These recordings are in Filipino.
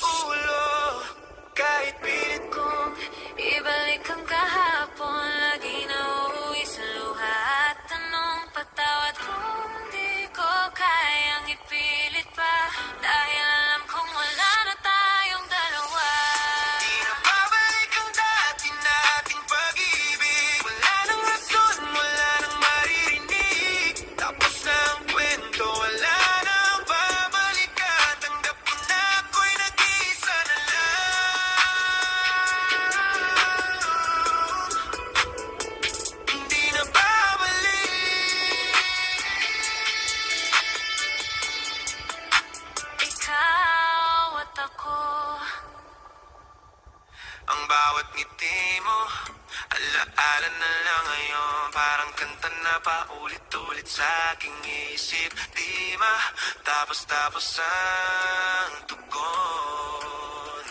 ulo. Kahit pilit kong ibalik ang kahapon, lagi na uuwi sa luha at tanong patawad kung di ko kayang ipilit pa. Dahil alam kong wala na tayong dalawa. Di na babalik ang dati nating pag-ibig. Wala nang rason, wala nang maririnig. Tapos na ang kwento, wala nang babalikan. Tanggap ko na ako'y nag-iisa na lang. Hindi na babalik. Ikaw at ako, ang bawat ngiti mo, alaala na lang ngayon. Parang kanta na paulit-ulit sa aking isip. Di matapos-tapos ang tugon.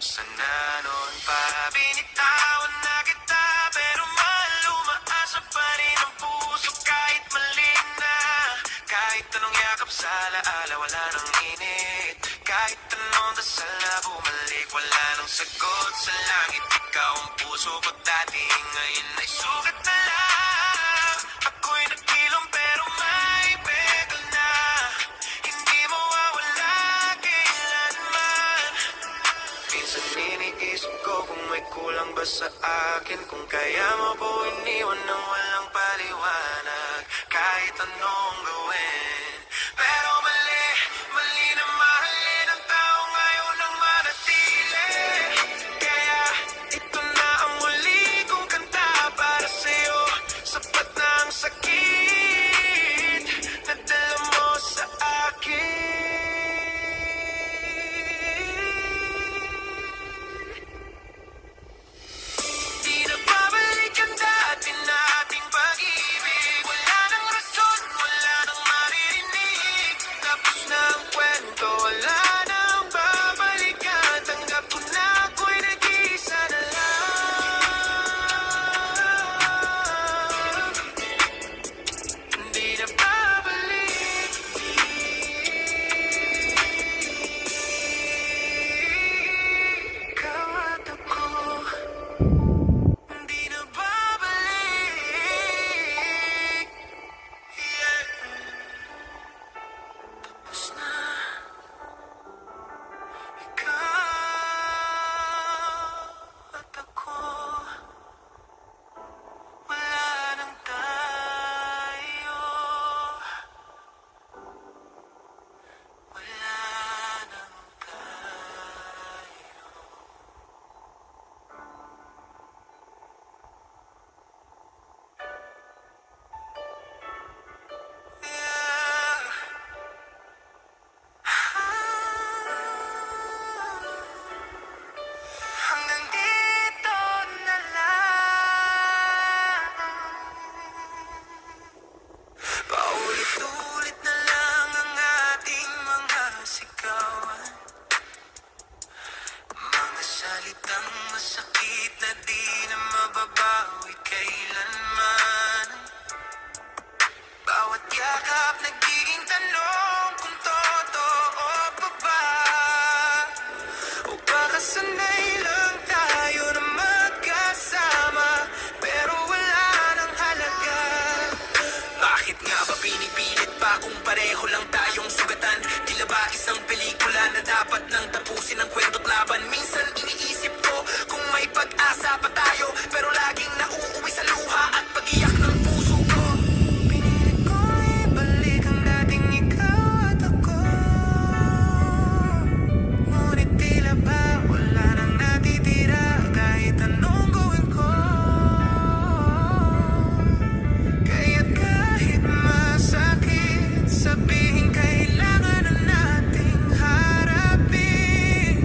Sana noon pa binitawan na kita, pero mahal umaasa pa rin ang puso kahit mali na. Kahit anong yakap sa alaala, wala nang init. Kahit anong dasal na bumalik, wala nang sagot sa langit. Ikaw ang puso ko dati, ngayon ay sugat na lang. Ako'y nagkilom pero may pegal na. Hindi mawawala kailanman. Minsan iniisip ko kung may kulang ba sa akin, kung kaya mo po iniwan ng walang paliwanag. Kahit anong gawin, pero mali, mali na mahalin ang tao ngayon ang manatili. Kaya ito na ang muli kong kanta para sa'yo. Sapat na ang sakit na dala mo sa akin. Di na babalik ang dati nating pag-ibig. Wala nang rason, wala nang maririnig. Tapos na ang kwento, wala nang babalikan. Tanggap ko na ako'y nag-iisa na lang. Di na babalik. Ikaw at ako, hindi na babalik. Yeah. Tapos na. Ikaw at ako, wala nang tayo. Wala nang tayo. Yeah. Hanggang dito na lang. Paulit-ulit na lang ang ating mga sigawan. Mga salitang masakit na di na mababawi kailanman. Bawat yakap nagiging tanong kung totoo pa ba, o baka sanay lang tayo na magkasama, pero wala nang halaga. Bakit nga ba pinipilit pa kung pareho lang tayong sugatan? Tila ba isang pelikula na dapat nang tapusin ang kwento't laban? Minsan iniisip ko kung may pag-asa pa tayo, pero laging nauuwi sa luha at pag-iyak ng puso ko. Pinilit ko ibalik ang dating ikaw at ako, ngunit tila ba wala nang natitira kahit anong gawin ko. Kaya't kahit masakit, sabihin kailangan na nating harapin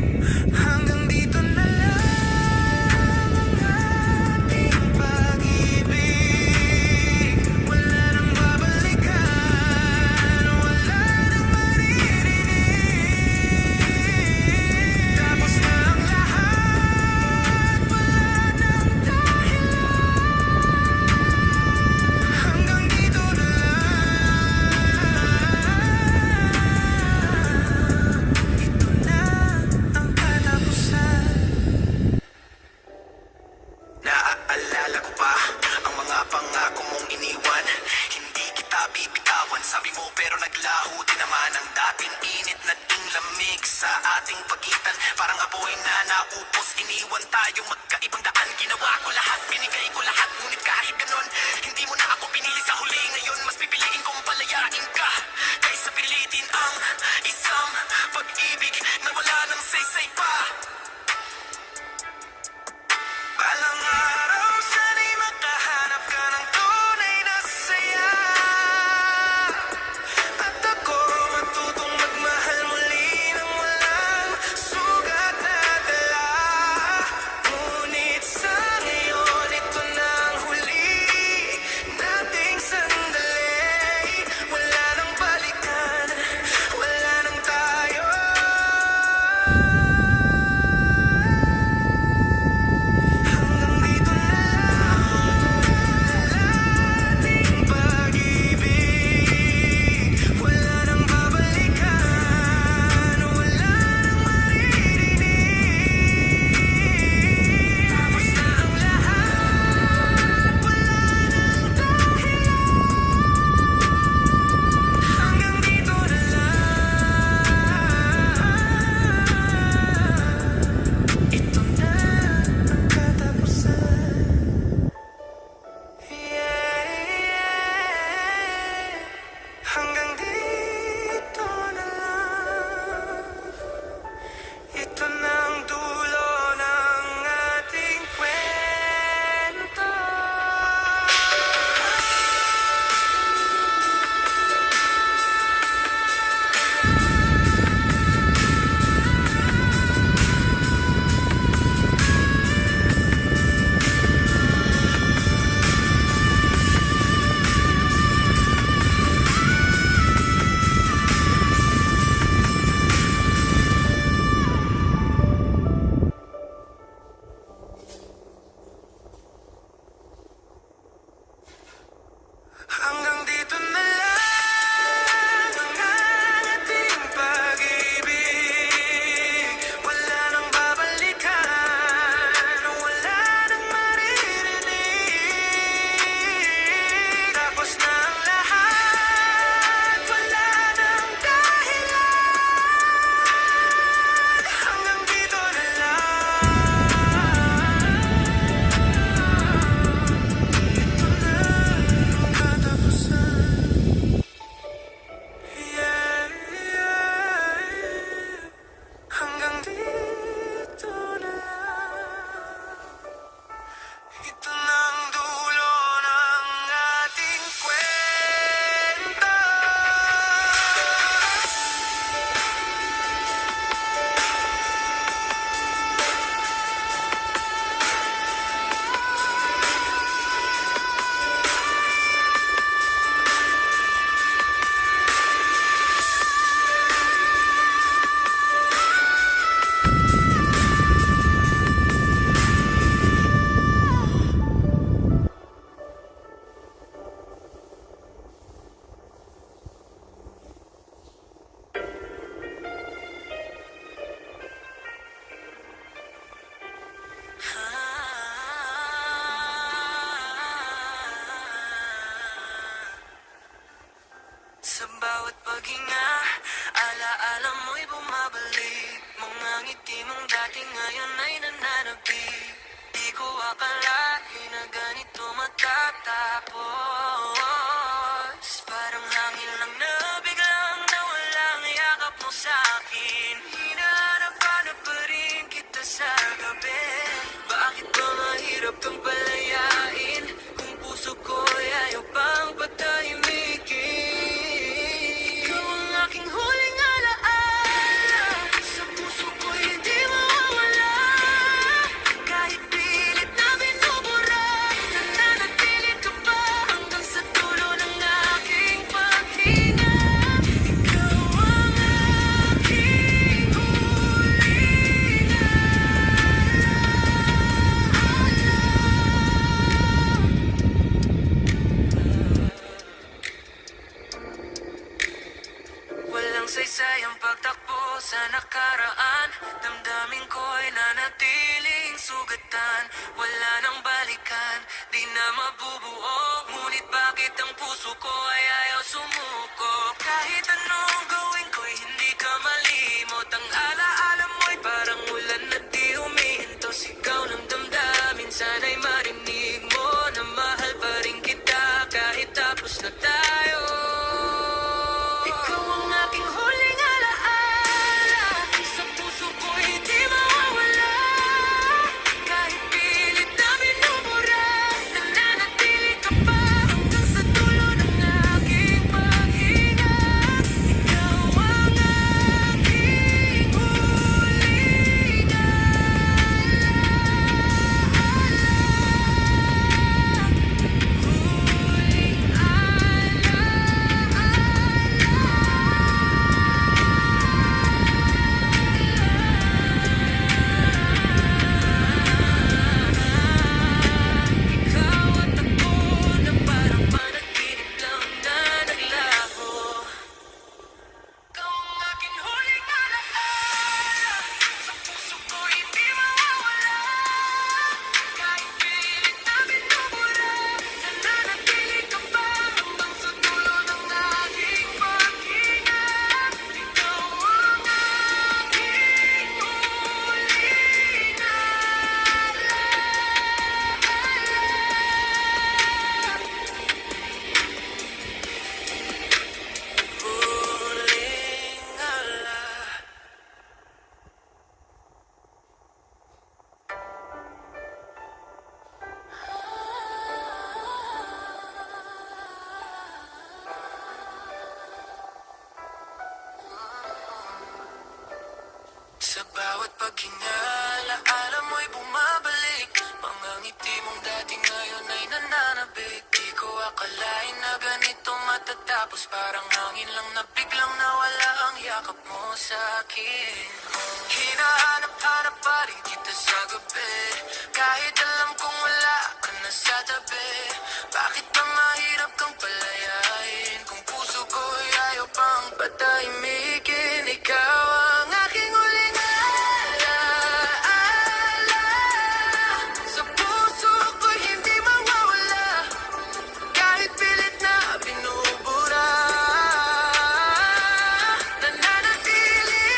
sa ating pagitan. Parang apoy na naupos, iniwan tayong magkaibang daan. Ginawa ko lahat, binigay ko lahat, ngunit kahit ganon, hindi mo na ako pinili sa huli. Ngayon mas pipiliin kong palayain ka kaysa pilitin ang isang pag-ibig na wala nang saysay pa. Balang araw sana'y makahanap ka ng tunay na saya, at ako matutong magmahal muli ng walang sugat na dala. Ngunit sa ngayon, ito na ang huli nating sandali. Wala nang balikan, wala nang tayo. Hanggang dito na lang ating pag-ibig. Wala nang babalikan, wala nang maririnig. Tapos na ang lahat, wala nang dahilan. Hanggang dito na lang. Ito na ang katapusan. Yeah. Hanggang dito na lang. Ito na ang dulo ng ating kwento. Hanggang dito na lang ang ating pag-ibig. Wala nang babalikan, wala nang maririnig. Tapos na ang lahat, wala nang dahilan. Hanggang dito na lang. Ito na ang katapusan. Yeah, yeah. Hanggang dito na lang. Ito na ang dulo ng ating kwento. Sa bawat paghinga, alaala mo'y bumabalik. Mga ngiti mong dati ngayon ay nananabik. Di ko akalain na ganito matatapos. Parang hangin lang na biglang nawalang yakap mo sa'kin. Hinahanap-hanap pa rin kita sa gabi. Bakit ba mahirap kang palayain kung puso ko'y ayaw pang patahimikin? Ikaw ang aking huling alaala, sa puso ko'y hindi mawawala. Kahit pilit na binubura, nananatili ka pa hanggang sa dulo ng aking paghinga. Ikaw ang aking huling walang saysay ang pagtakbo sa nakaraan. Damdamin ko'y nanatiling sugatan. Wala nang balikan, di na mabubuo. Ngunit bakit ang puso ko ay ayaw sumuko? Kahit anong gawin ko'y hindi ka malimot. Bawat ang alaala mo'y parang ulan na di humihinto. Sigaw ng damdamin, sana'y marinig mo na mahal pa rin kita kahit tapos na tayo. Ikaw ang aking huling alaala, sa puso ko hindi mawawala. Kahit pilit na binubura, nananatili ka pa hanggang sa dulo ng aking paghinga. Ikaw ang aking huling ikaw at ako na parang panaginip lang na naglaho. Ikaw ang aking huling alaala, sa puso ko hindi mawawala. Kahit pilit na binubura, nananatili ka pa hanggang sa dulo ng aking paghinga. Ikaw ang aking huling alaala. Sa bawat paghinga, alaala mo'y bumabalik. Mga ngiti mong dati ngayon ay nananabik. Di ko akalain na ganito matatapos. Parang hangin lang na biglang nawala ang yakap mo sa akin. Hinahanap-hanap pa rin kita sa gabi, kahit alam kong wala ka na sa tabi. Bakit ba mahirap kang palayain kung puso ko'y ayaw pang patahimikin? Ikaw ang aking huling alaala, sa puso ko'y hindi mawawala. Kahit pilit na binubura, nananatili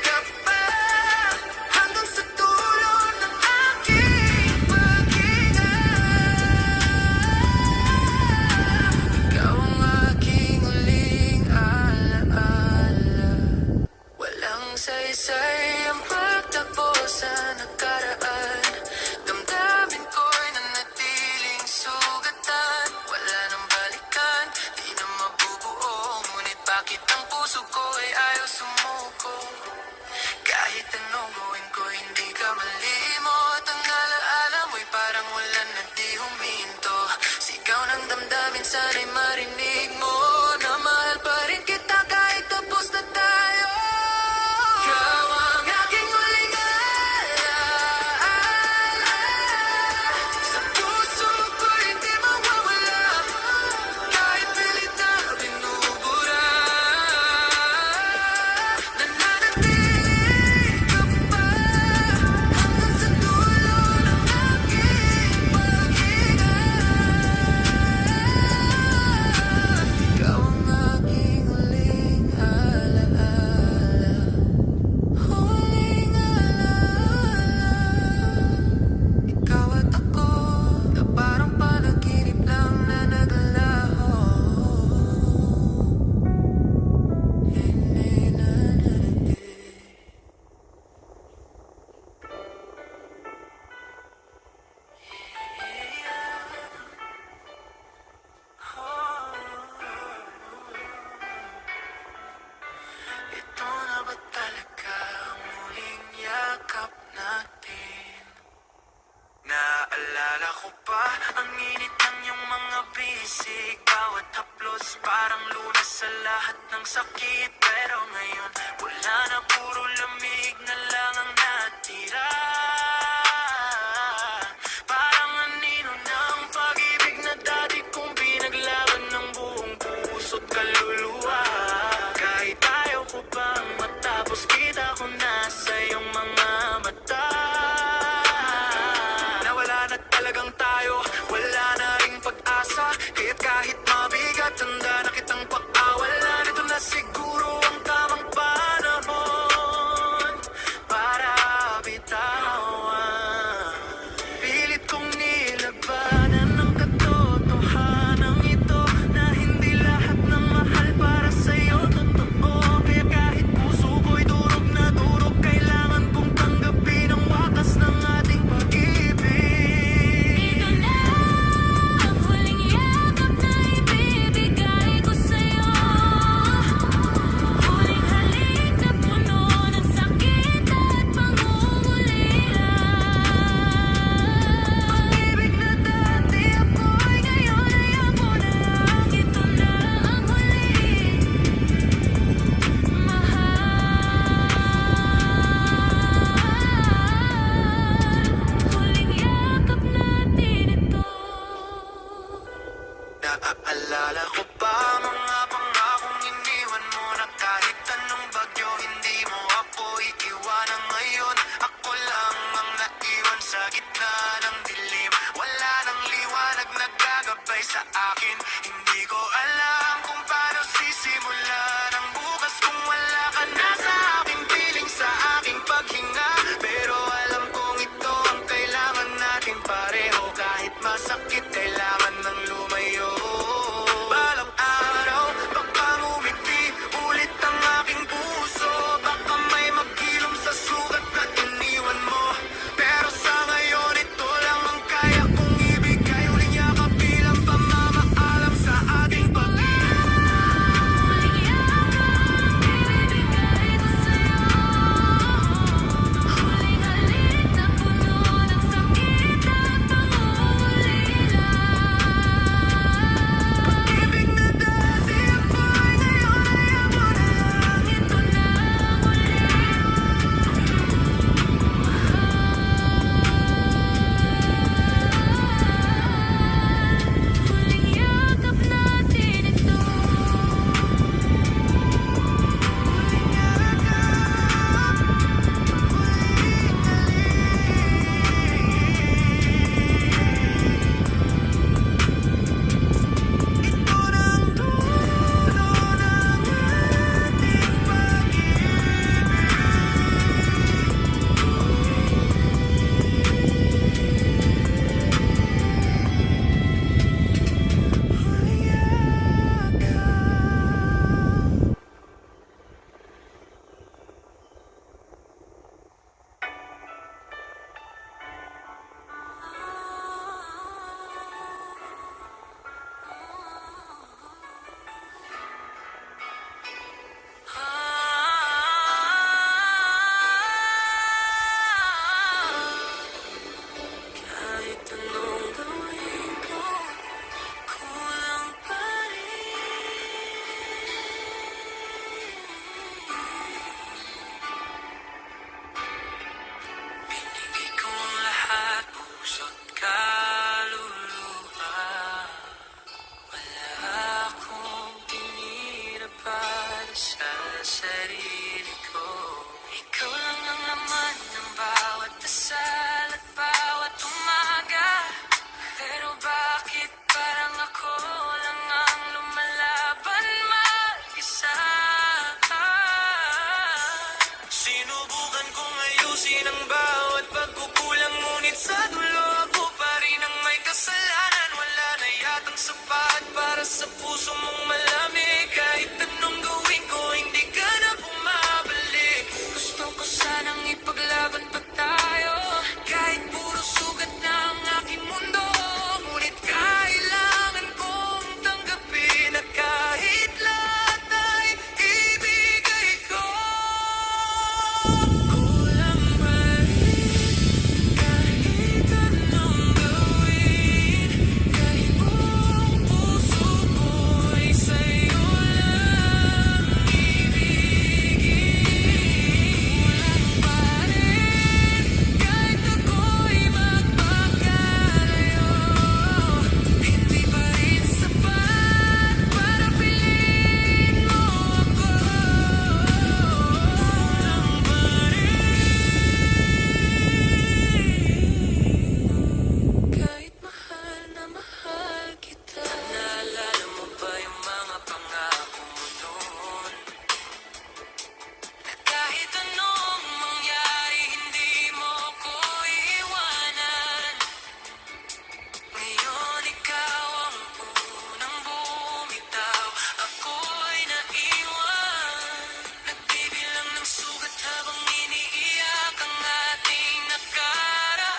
ka pa hanggang sa dulo ng aking paghinga. Ikaw ang aking huling alaala. Walang saysay ang pagtakbo sa nakaraan. Damdamin ko'y nanatiling sugatan. Wala nang balikan, di na mabubuo. Ngunit bakit ang puso ko ay ayaw sumuko? Kahit anong gawin ko, hindi ka malimot. Ang alaala mo'y parang ulan na di huminto. Sigaw ng damdamin, sana'y marinig mo na mahal pa rin kita kahit tapos na tayo. Ikaw ang aking huling alaala, sa puso ko hindi mawawala. Kahit pilit na binubura, nananatili ka pa hanggang sa dulo ng aking paghinga. Ikaw ang aking huling alaala, huling alaala. Ikaw at ako na parang panaginip lang na naglaho. Hindi na narating. Ito na ba talaga ang huling yakap natin? Naalala ko pa ang init ng iyong mga bisig. Bawat haplos parang lunas sa lahat ng sakit. Pero ngayon wala na, puro lamig na lang ang natira. Parang anino ng pag-ibig na dati kong pinaglaban ng buong puso't kaluluwa. Kahit ayaw ko pang matapos, kita ko na sa iyong mga mata na wala na talagang tayo, wala na ring pag-asa. Kaya't kahit mabigat, handa na kitang pakawalan. Ito na siguro ang tamang panahon. Sinubukan kong ayusin ang bawat pagkukulang, ngunit sa dulo ako pa rin ang may kasalanan. Wala na yatang sapat para sa puso mong malamig. Kahit anong gawin ko, hindi ka na bumabalik. Gusto ko sanang ipaglaban pa tayo, kahit puro sugat na ang aking mundo. Ngunit kailangan kong tanggapin na kahit lahat ay ibigay ko. Kulang pa rin kahit anong gawin, kahit buong puso ko'y sa'yo lang ibigin. Kulang pa rin kahit ako'y magpakalayo, hindi pa rin sapat para piliin mo ako. Kulang pa rin kahit mahal na mahal kita. Naalala mo ba yung mga pangako mo noon? Na kahit anong mangyari, hindi mo ko iiwanan. Ngayon ikaw ang unang bumitaw, ako'y naiwan. Nagbibilang ng sugat habang iniiyak ang ating nakaraan.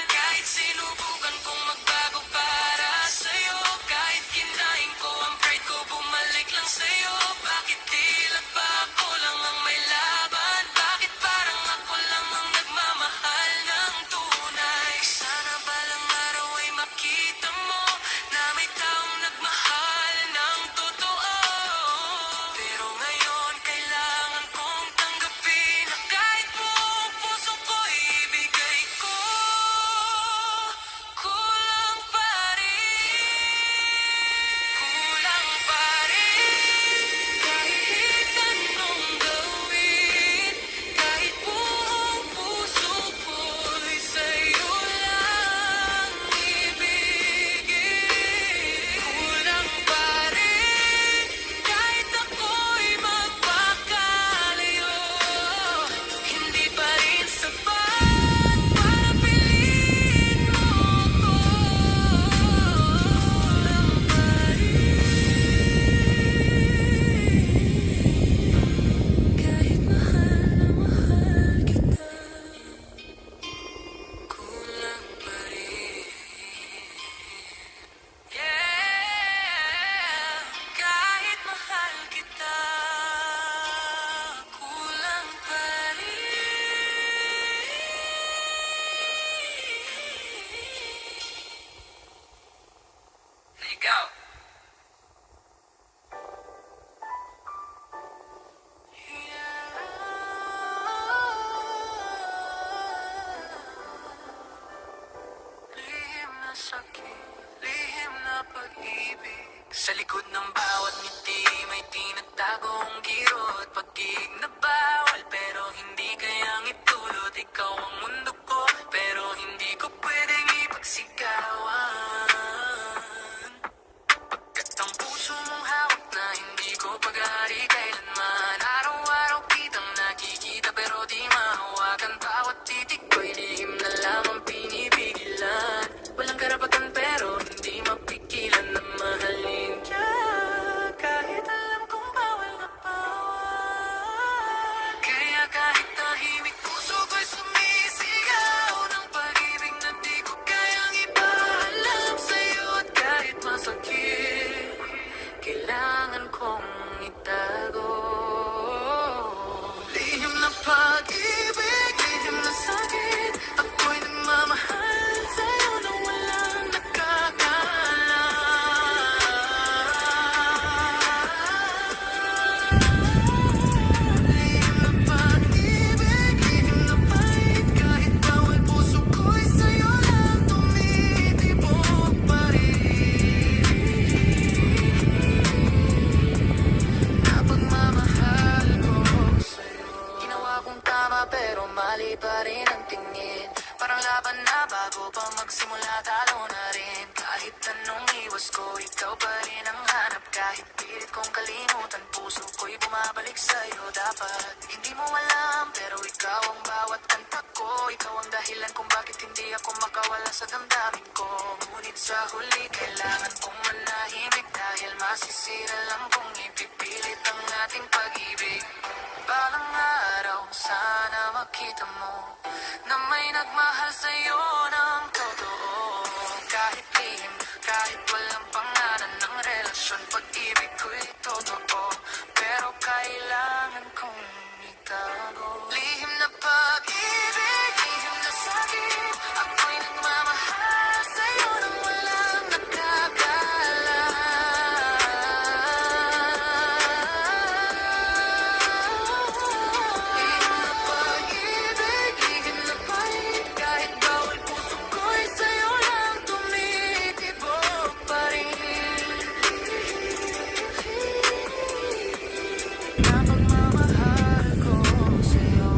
Kahit sinubukan kong magbago para sa'yo, kahit kinain ko ang pride ko, bumalik lang sa'yo. Bakit tila ba ako lang ang may laban? Bakit parang ako lang ang nagmamahal ng tunay? Sana balang araw ay makita mo na may taong nagmahal ng totoo. Pero ngayon kailangan kong tanggapin na kahit buong puso ko ibigay ko. Kulang pa rin, kulang pa rin kahit anong gawin, kahit buong puso ko'y sa'yo lang ibigin. Kulang pa rin kahit ako'y magpakalayo, hindi pa rin sapat para piliin mo ako. Kulang pa rin kahit mahal na mahal kita. Kulang pa rin. Yeah, kahit mahal kita, kulang pa rin. Ikaw. Lihim na sakit, lihim na pag-ibig. Sa likod ng bawat ngiti may tinatagong kirot. Pag-ibig na bawal pero hindi kayang itulot. Ikaw ang mundo ko pero hindi ko pwedeng ipagsigawan. Pagkat ang puso mong hawak na hindi ko pag-aari kailanman. Araw-araw kitang nakikita pero di mahawakan. Bawat titik ko'y lihim na lamang pinipigilan. Walang karapatan pero hindi mapigilan na mahalin ka. Kahit alam kong bawal na bawal. Kaya kahit tahimik puso ko'y sumisigaw ng pag-ibig na di ko kayang ipaalam sa'yo. At kahit masakit, kailangan kong itago. Lihim na pag-ibig, lihim na sakit. Ako'y nagmamahal sa'yo na walang nakakalam. Lihim na pag-ibig, lihim na pait. Kahit bawal puso ko'y sa'yo lang tumitibok pa rin. Napagmamahal ko sa'yo. Ginawa kong tama pero mali pa rin ang tingin. Parang laban na bago pa magsimula talo na rin. Kahit anong iwas ko, ikaw pa rin ang hanap. Kahit pilit kong kalimutan, puso ko'y bumabalik sa'yo. Dapat hindi mo alam, pero ikaw ang bawat kanta ko. Ikaw ang dahilan kung bakit hindi ako makawala sa damdamin ko. Ngunit sa huli, kailangan kong manahimik dahil masisira lang kung ipipilit ang ating pag-ibig. Balang araw, sana makita mo na may nagmahal sa'yo ng totoo. Kahit lihim, kahit walang pangalan ng relasyon, pag-ibig ko'y totoo, pero kailangan kong itago. Lihim na pag-ibig, lihim na sakit, ako'y nagmamahal sa'yo nang walang nakakala. Lihim na pag-ibig, lihim na pait, kahit bawal puso ko'y sa'yo lang tumitibok pa rin. Na pagmamahal ko sa'yo,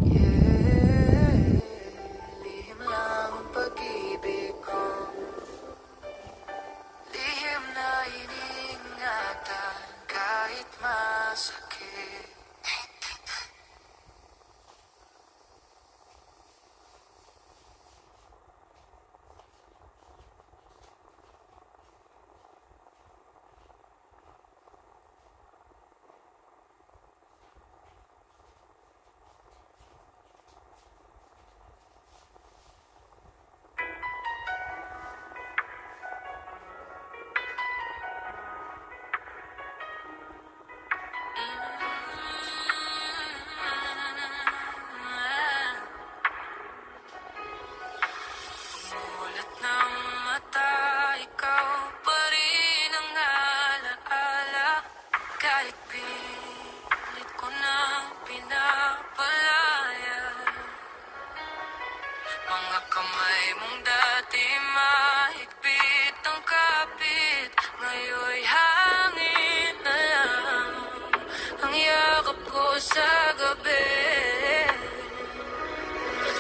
yeah. Lihim lang ang pag-ibig ko, lihim na iniingatan kahit masakit. Mulat ng mata, ikaw pa rin ang alaala. Kahit pilit ko nang pinapalaya, mga kamay mong dati mahigpit ang kapit, ngayon'y hangin na lang ang yakap ko sa gabi.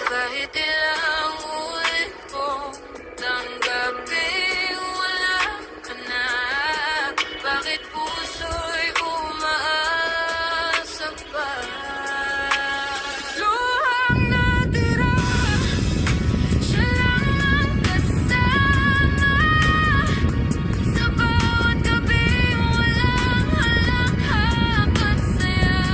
Kahit ilang ulit kong tanggapin, wala ka na. Bakit puso'y umaasa pa? Luhang natira, siya lang ang kasama. Sa bawat gabi, walang halang hapag saya.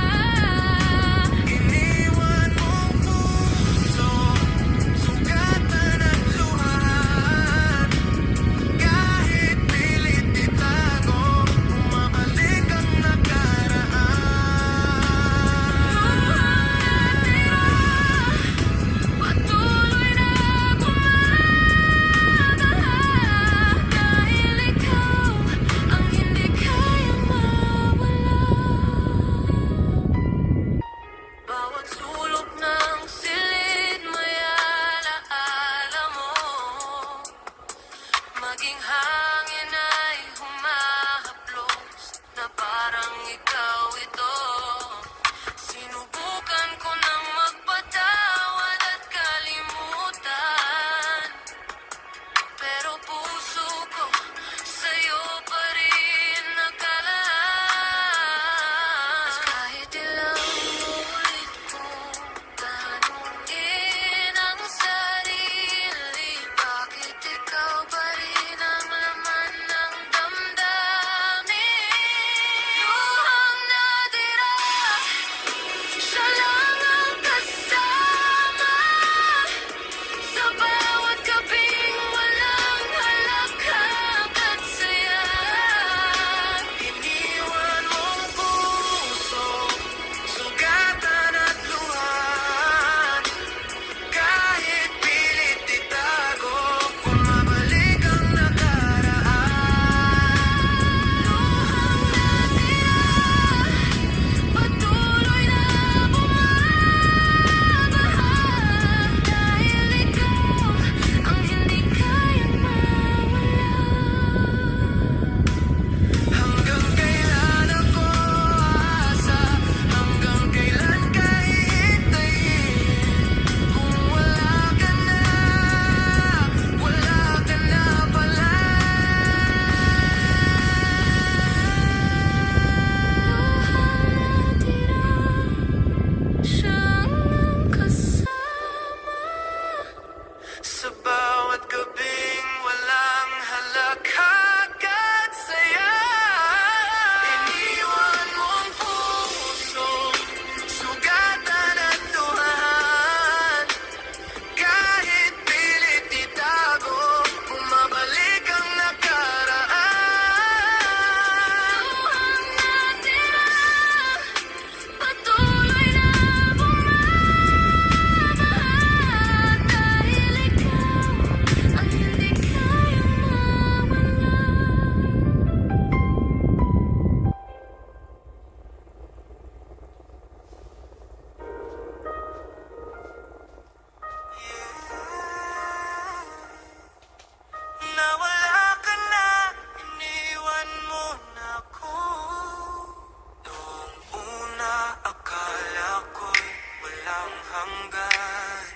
walang hanggan.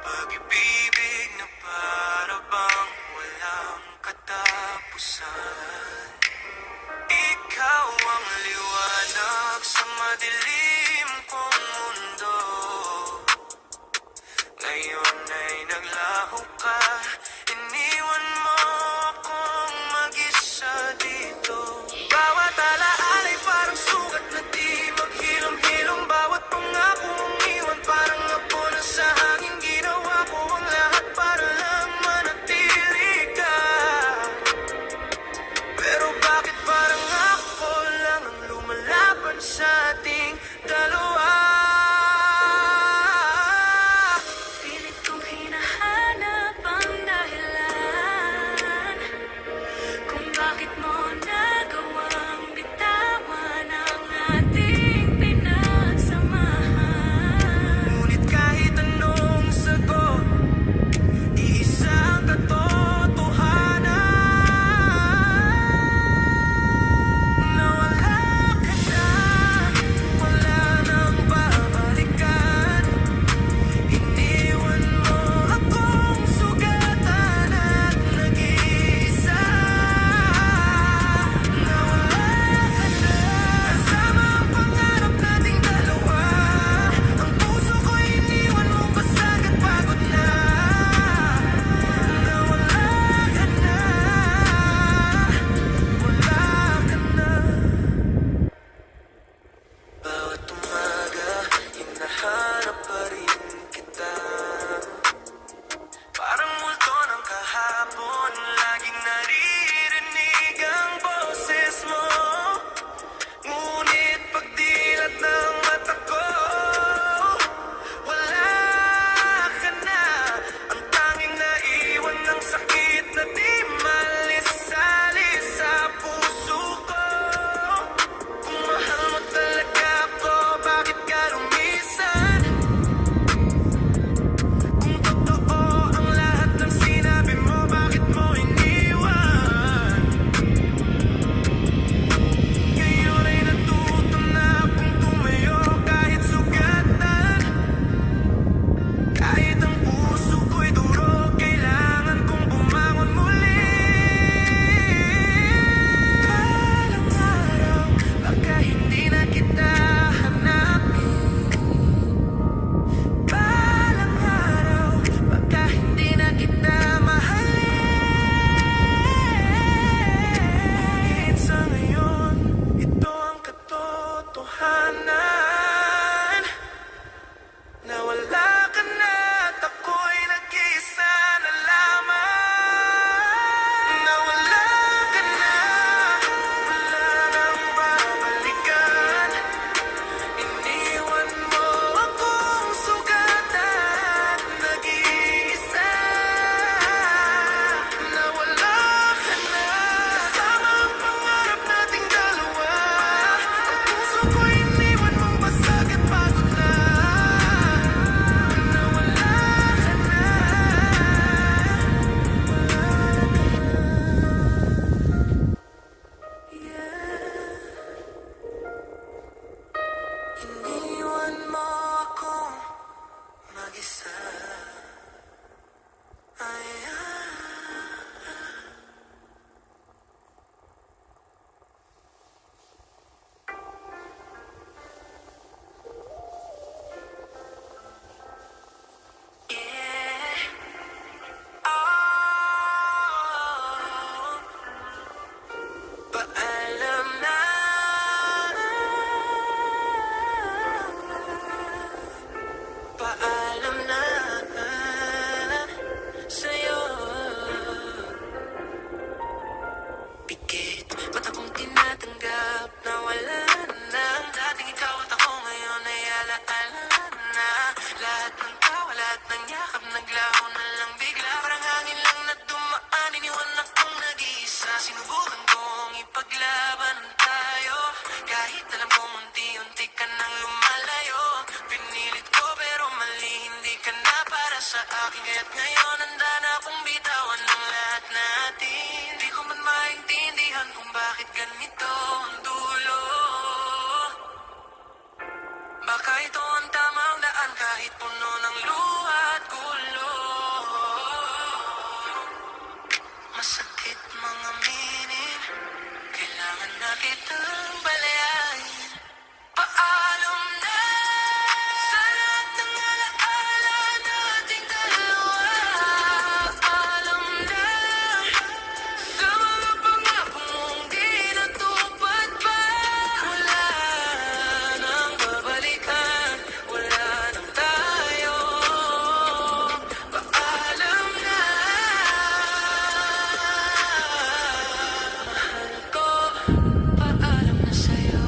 Pag-ibig na para bang walang katapusan. Ikaw ang liwanag sa madilim kong mundo. Ngayon ay naglaho ka, iniwan mo akong mag-isa dito. Bawat alaala ay parang sugat na di maghilom-hilom. Bawat pangako mong iwan parang hapon sa hangin. Ginawa ko ang lahat para lang manatili ka. Pero bakit parang ako lang ang lumalaban sa ating dalawa? Pilit kong hinahanap ang dahilan kung bakit mo nagawang bitawan ang ating pinagsamahan. Ngunit kahit anong sagot, iisang katotohanan na wala ka na, wala nang babalikan. Iniwan mo akong sugatan at nag-iisa na wala ka na. Kasama ang pangarap nating dalawa, ang puso ko'y iniwan mo basag at pagod na. Na wala ka na, wala ka na. Bawat umaga, hinahanap pa rin kita. Parang multo ng kahapon, laging naririnig ang boses mo. Ngunit pagdilat ng mata ko, wala ka na. Ang tanging naiwan ng sakit na di malis-alis sa puso ko. Kung mahal mo talaga ako, bakit ka lumisan? Kung totoo ang lahat ng sinabi mo, bakit mo iniwan? Ngayon ay natuto na akong tumayo kahit sugatan. Kahit ang puso ko'y durog, kailangan kong bumangon muli. Balang araw, baka hindi na kita hanapin. Balang araw, baka hindi na kita mahalin. Sa ngayon, ito ang katotohanan na wala ka na at ako'y nag-iisa na lamang. Na wala ka na, wala nang babalikan. Iniwan mo akong sugatan, nag-iisa na wala ka na. Kasama ang pangarap nating dalawa, ang puso ko'y iniwan mong basag at pagod na. Na wala ka na, iniwan mo akong mag-isa. Ay, yeah. Oh, paalam na. Paalam na sa'yo. Pikit, ba't akong tinatanggap na wala na ang dating ikaw at ako ngayon ay alaala na. Lahat ng tawa, lahat ng yakap, naglaho na lang bigla. Parang hangin lang na dumaan, iniwan akong nag-iisa. Sinubukan kong ipaglaban tayo, kahit alam kong unti-unti ka nang lumalayo. Pinilit ko pero mali, hindi ka na para sa akin. Kaya't ngayon handa na akong bitawan ng lahat natin. Di ko man maintindihan kung bakit ganito ang dulo. Baka ito kahit puno ng luha at gulo. Masakit mga aminin, kailangan na kitang balayain. Paalam na sa lahat ng alaala nating dalawa. Alam na sa mga pangako mong di natupad pa. Wala nang babalikan, wala nang tayo. Paalam na, mahal ko. Paalam na sa'yo.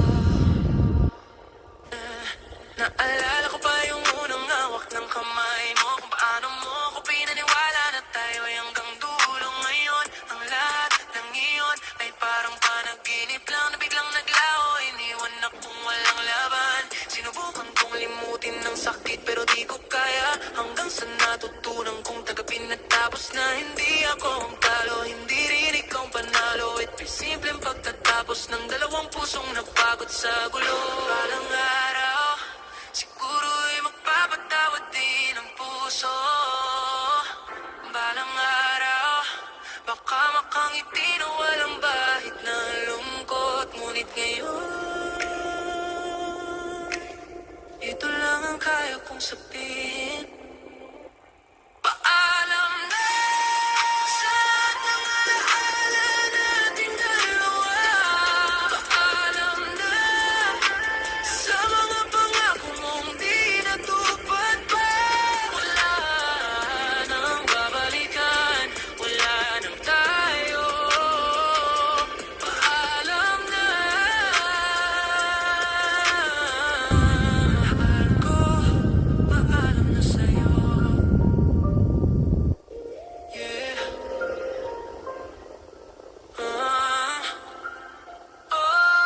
Naalala ko pa yung unang hawak ng kamay mo, kung paano mo ako pinaniwala na tayo ay hanggang dulo. Ngayon, ang lahat ng iyon ay parang panaginip lang na biglang naglaho. Iniwan akong walang laban. Sinubukan kong limutin ng sakit pero di ko kaya, hanggang sa natutunan kong tagapin at tapos na hindi ako ang talo, hindi rin ikaw panalo. Ito'y simpleng pagtatapos ng dalawang pusong napagod sa gulo. Balang araw siguro'y magpapatawad din ang puso. Balang araw baka makangiti na walang bahid na lungkot. Ngunit ngayon ito lang ang kaya kong sabihin. Paalam na sa lahat ng alaala nating dalawa. Paalam na sa mga pangako mong di natupad pa. Wala nang babalikan, wala nang tayo. Paalam na, mahal ko. Paalam na sa'yo. Yeah. Ah. Oh.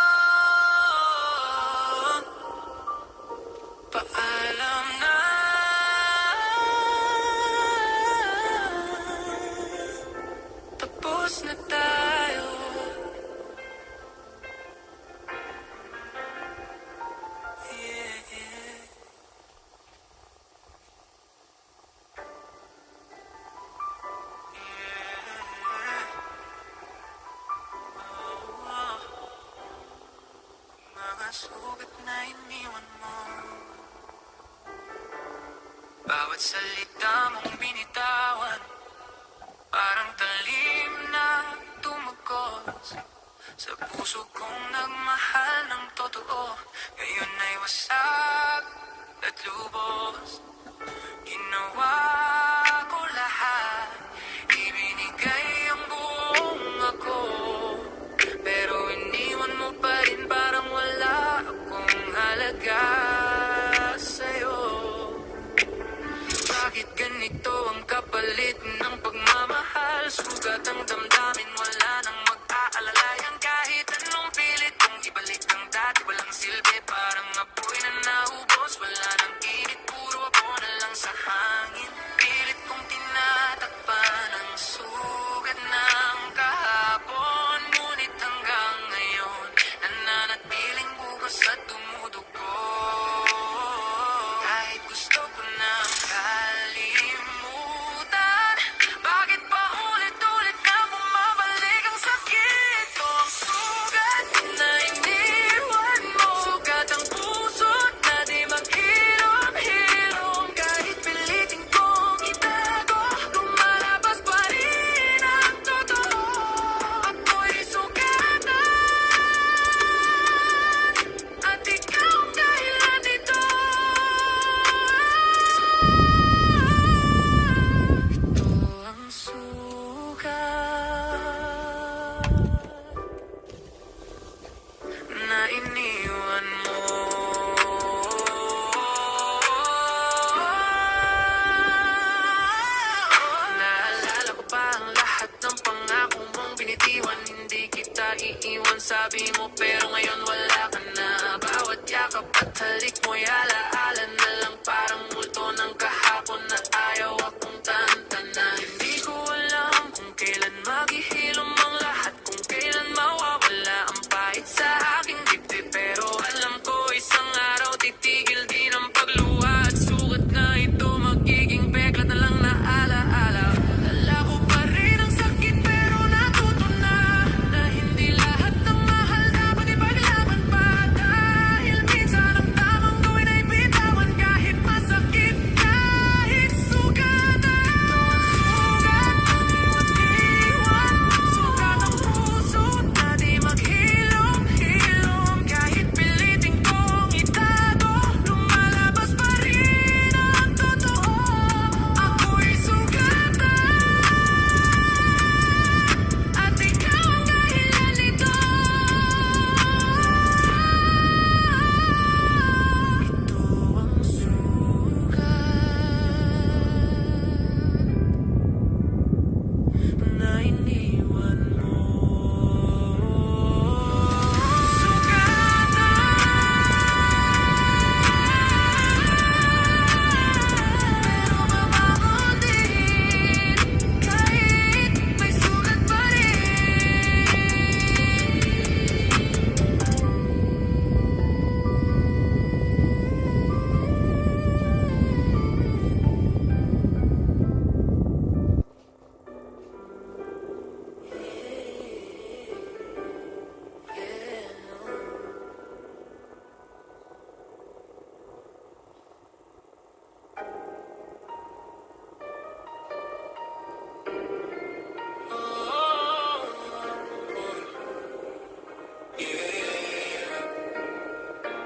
Paalam na. Tapos na tayo. Yeah, yeah. Oh, mga sugat na iniwan mo, bawat salita mong binitawan, parang talim na tumagos sa puso kong nagmahal ng totoo. Ngayon ay wasak at lubos. Ginawa ko lahat, ibinigay ang buong ako, pero iniwan mo pa rin, parang wala akong halaga sa'yo. Bakit ganito ang kapalit ng pagmamahal? Sugat ang damdamin, wala nang mag-aalalayan. Kahit anong pilit kong ibalik ang dati, walang silbi, parang apoy na naubos. Wala nang init, puro ako na lang sa hangin. Pilit kong tinatakpan ang sugat ng kahapon, ngunit hanggang ngayon nananatiling bukas at dumudugo. Kahit gusto ko nang kalimutan, bakit pa ulit-ulit na bumabalik ang sakit? Ito ang sugat na iniwan mo, sugat ang puso na di maghilom-hilom. Kahit pilitin kong itago, lumalabas pa rin ang totoo. Ako'y sugatan at ikaw ang dahilan nito. Ito ang sugat na iniwan mo. Naalala ko pa ang lahat ng pangako mong binitiwan. Hindi kita iiwan, sabi mo, pero ngayon wala ka na. Bawat yakap at halik mo'y alaala na lang, parang multo ng kahapon na ayaw akong tantanan. Hindi ko alam kung kailan maghihilom ang lahat, kung kailan mawawala ang pahit sa aking dibdib, pero alam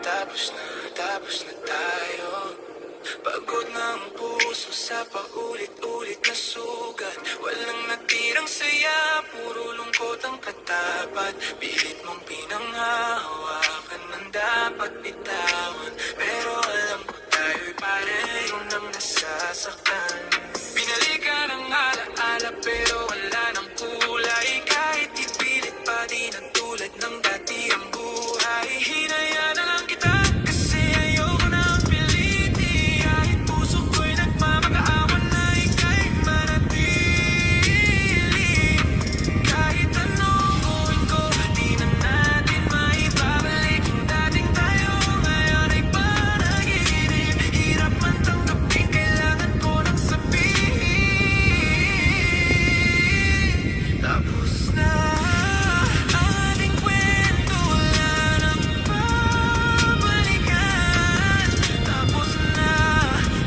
tapos na tayo. Pagod na ang puso sa paulit-ulit na sugat. Walang natirang saya, puro lungkot ang katapat. Pilit mong pinanghahawakan ng dapat bitawan. Pero alam ko tayo'y pareho nang nasasaktan. Binalikan ang alaala pero wala ng kulay. Kahit ipilit pa di na tulad ng dati ang buhay. Hinaya na lang kita kasi ayoko na piliti. Kahit puso ko'y nagmamakaawan na ika'y manatili. Kahit anong gawin ko, di na natin maibabalik yung dating tayo. Ngayon ay panaginip. Hirap man tanggapin, kailangan ko nang sabihin. Tapos na ang ating kwento, wala nang babalikan. Tapos na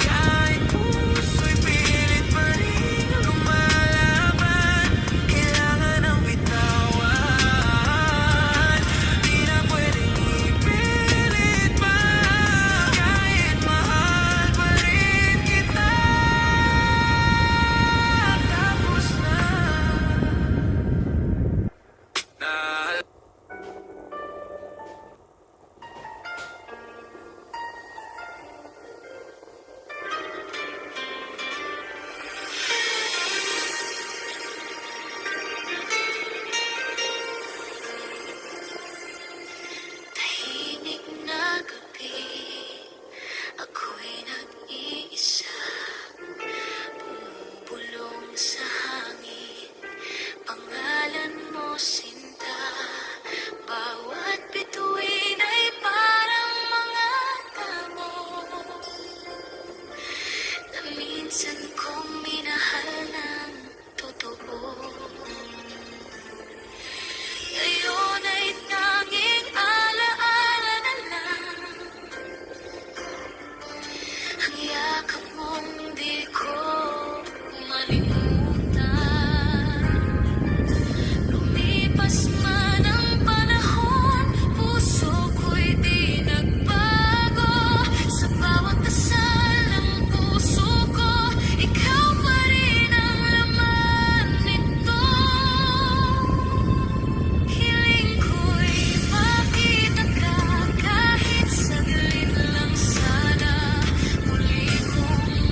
kahit puso'y pilit pa rin lumalaban. Kailangan ng bitawan. Di na pwedeng ipilit pa kahit mahal pa rin kita. Tapos na. Tahimik na gabi, ako'y nag-iisa. Bumubulong sa hangin, pangalan mo sinta. Bawat bituin ay parang mga damo na minsan kong minahal ng totoo. Ngayon ay tanging alaala na lang ang yakap mong di ko malimutan. Lumipas man ang panahon, puso ko'y di nagbago. Sa bawat dasal ng puso ko, ikaw pa rin ang laman nito. Hiling ko'y makita ka kahit saglit lang sana. Muli kong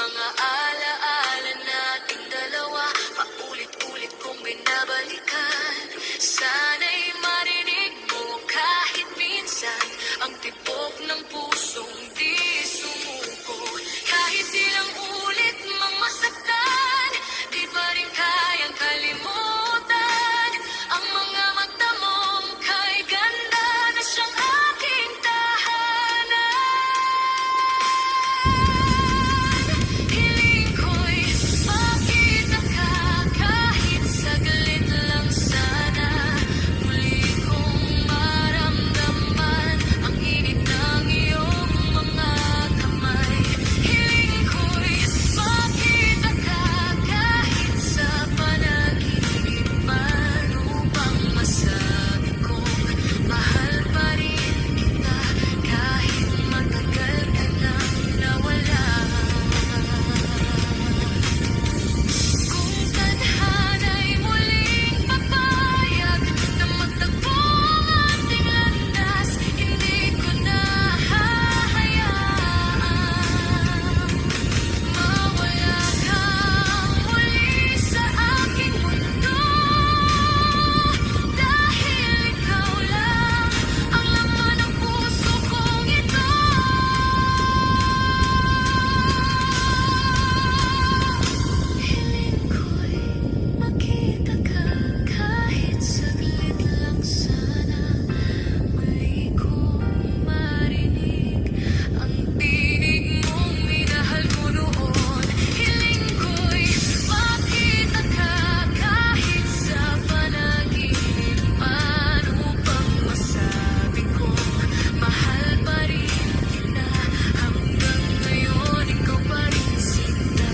mga alaala nating dalawa, paulit-ulit kong binabalikan. Sana'y marinig mo kahit minsan ang tibok ng pusong di sumuko. Kahit ilang ulit mang masaktan, di pa rin kayang kalimutan ang mga mata mong kay ganda na siyang aking tahanan. Hiling ko'y makita ka kahit saglit lang sana. Muli kong maramdaman ang init ng iyong mga kamay. Hiling ko'y makita ka kahit sa panaginip man, upang masabi kong mahal pa rin kita kahit matagal ka nang nawala. Kung tadhana'y muling papayag na magtagpo ang ating landas, hindi ko na hahayaan mawala kang muli sa aking mundo. Dahil ikaw lang ang laman ng puso kong ito. Hiling ko'y makita ka kahit saglit lang sana. Muli kong marinig ang tinig mong minahal ko noon. Hiling ko'y makita ka kahit sa panaginip man, upang masabi kong mahal pa rin kita hanggang ngayon, ikaw pa rin sinta.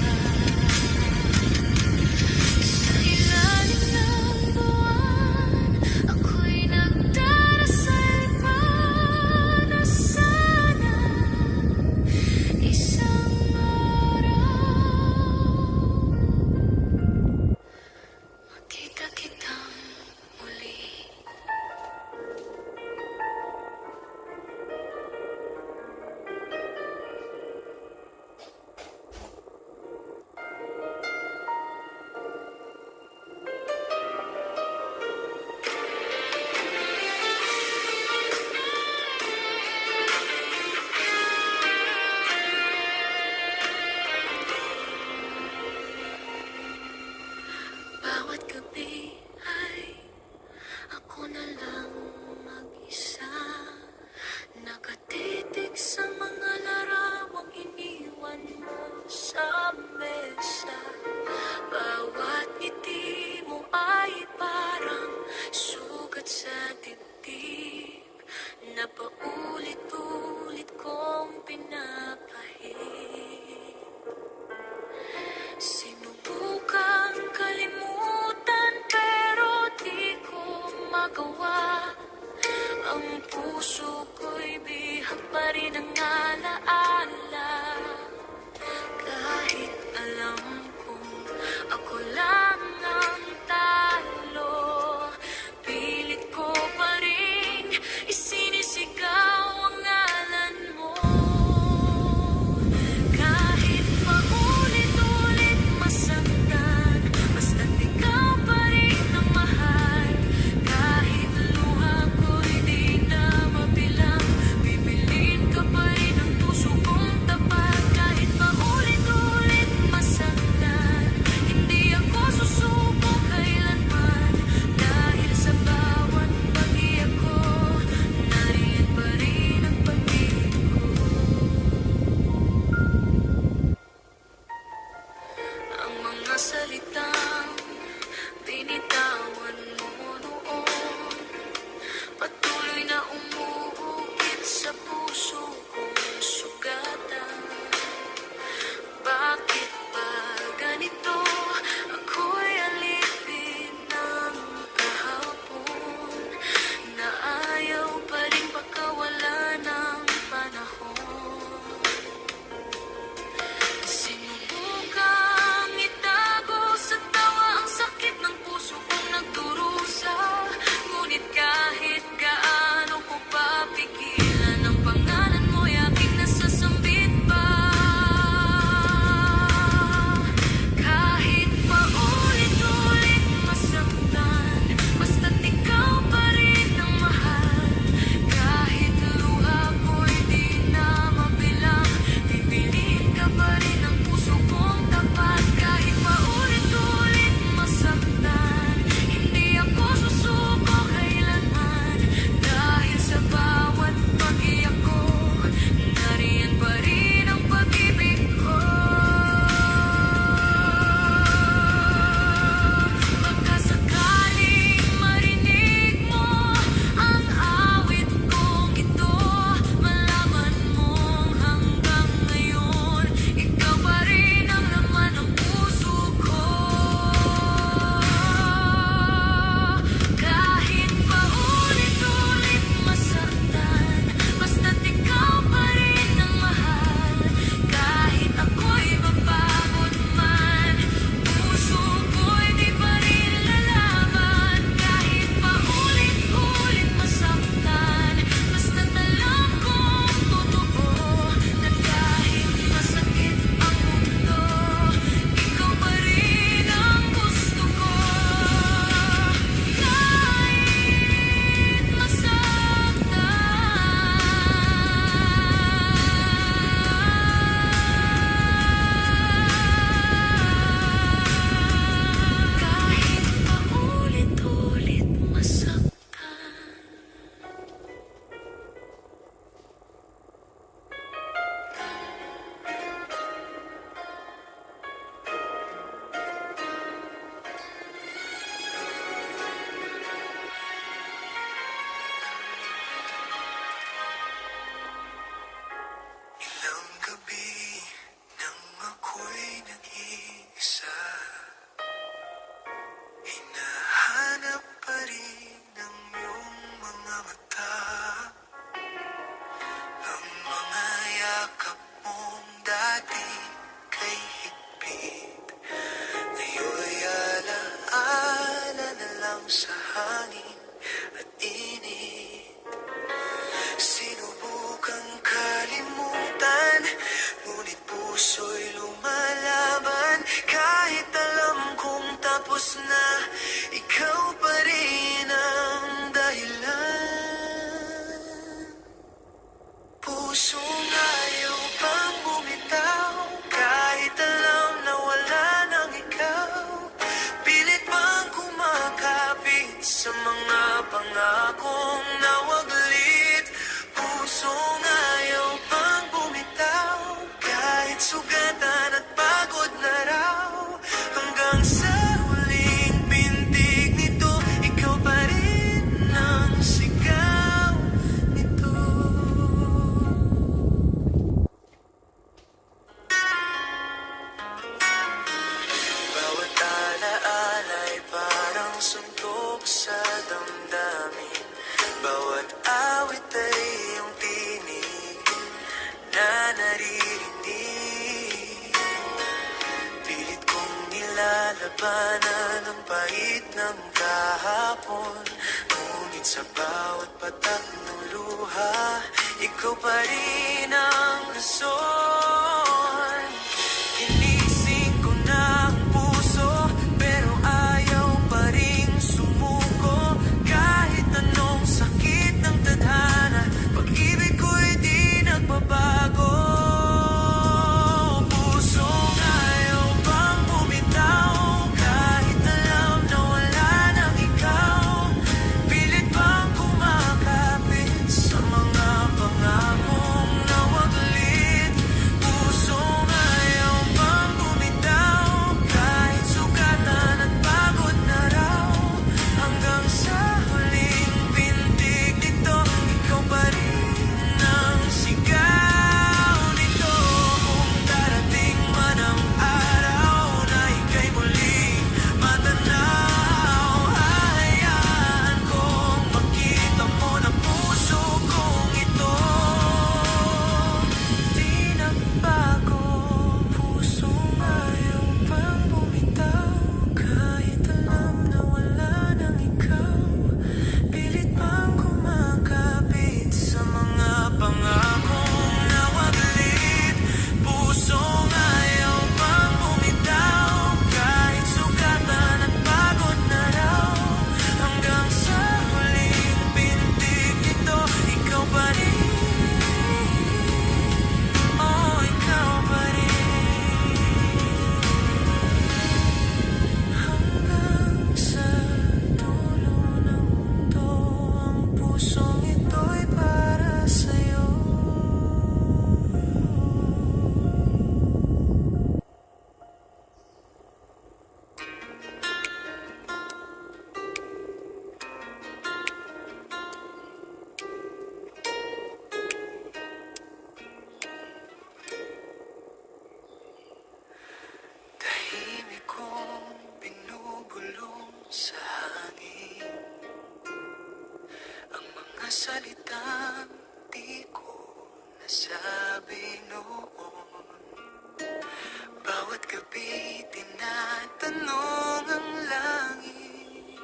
Sa ilalim ng buwan, ako'y nagdarasal pa na sana isang araw makita kitang muli. Bawat gabi ay ako na lang mag-isa, nakatitig sa mga larawang iniwan mo sa mesa. Bawat ngiti mo ay parang sugat sa dibdib na paulit-ulit kong pinapahid. Sinubukang kalimutan pero di ko magawa. Ang puso ko'y bihag pa rin ang alaala. Kahit alam kong ako lang ang talo, pilit ko pa rin isinisigaw ang ngalan mo. Kahit paulit-ulit masaktan, basta't ikaw pa rin ang mahal. Kahit luha ko'y di na mabilang, bibilin ka pa rin ang puso yakap mong dati kay higpit, ngayon'y alaala na lang sa hangin at init. Sinubukang kalimutan, ngunit puso'y lumalaban. Kahit alam kong tapos na, ikaw pa rin ang dahilan. Pusong ayaw pang bumitaw, kahit alam na wala nang ikaw. Pilit bang kumakapit sa mga pangakong nawaglit? Pusong ayaw pang bumitaw, kahit sugatan at pagod na raw. Hanggang sa huling pintig nito, ikaw pa rin ang sigaw nito. Bawat alaala ay parang suntok sa damdamin. Bawat awit ay iyong tinig na naririnig. Pilit kong nilalabanan ang pait ng kahapon, ngunit sa bawat patak ng luha, ikaw pa rin ang rason. Ginising ko na ang puso, pero ayaw pa rin sumuko. Kahit anong sakit ng tadhana, pag-ibig ko'y di nagbabago. Pusong ayaw pang bumitaw, kahit alam na wala nang ikaw. Pilit bang kumakapit sa mga pangakong nawaglit? Pusong ayaw pang bumitaw, kahit sugatan at pagod na raw. Hanggang sa huling pintig nito, ikaw pa rin ang sigaw nito. Kung darating man ang araw na ika'y muling matanaw, hahayaan kong makita mo na puso kong ito di nagbago. Pusong ayaw pang bumitaw, kahit alam na wala nang ikaw. Pilit bang kumakapit sa mga pangakong nawaglit? Pusong ayaw pang bumitaw, kahit sugatan at pagod na raw. Hanggang sa huling pintig nito, ikaw pa rin. Oh, ikaw pa rin. Hanggang sa dulo ng mundo, ang pusong ito'y para sa'yo. Tahimik kong binubulong sa hangin ang mga salitang di ko nasabi noon. Bawat gabi tinatanong ang langit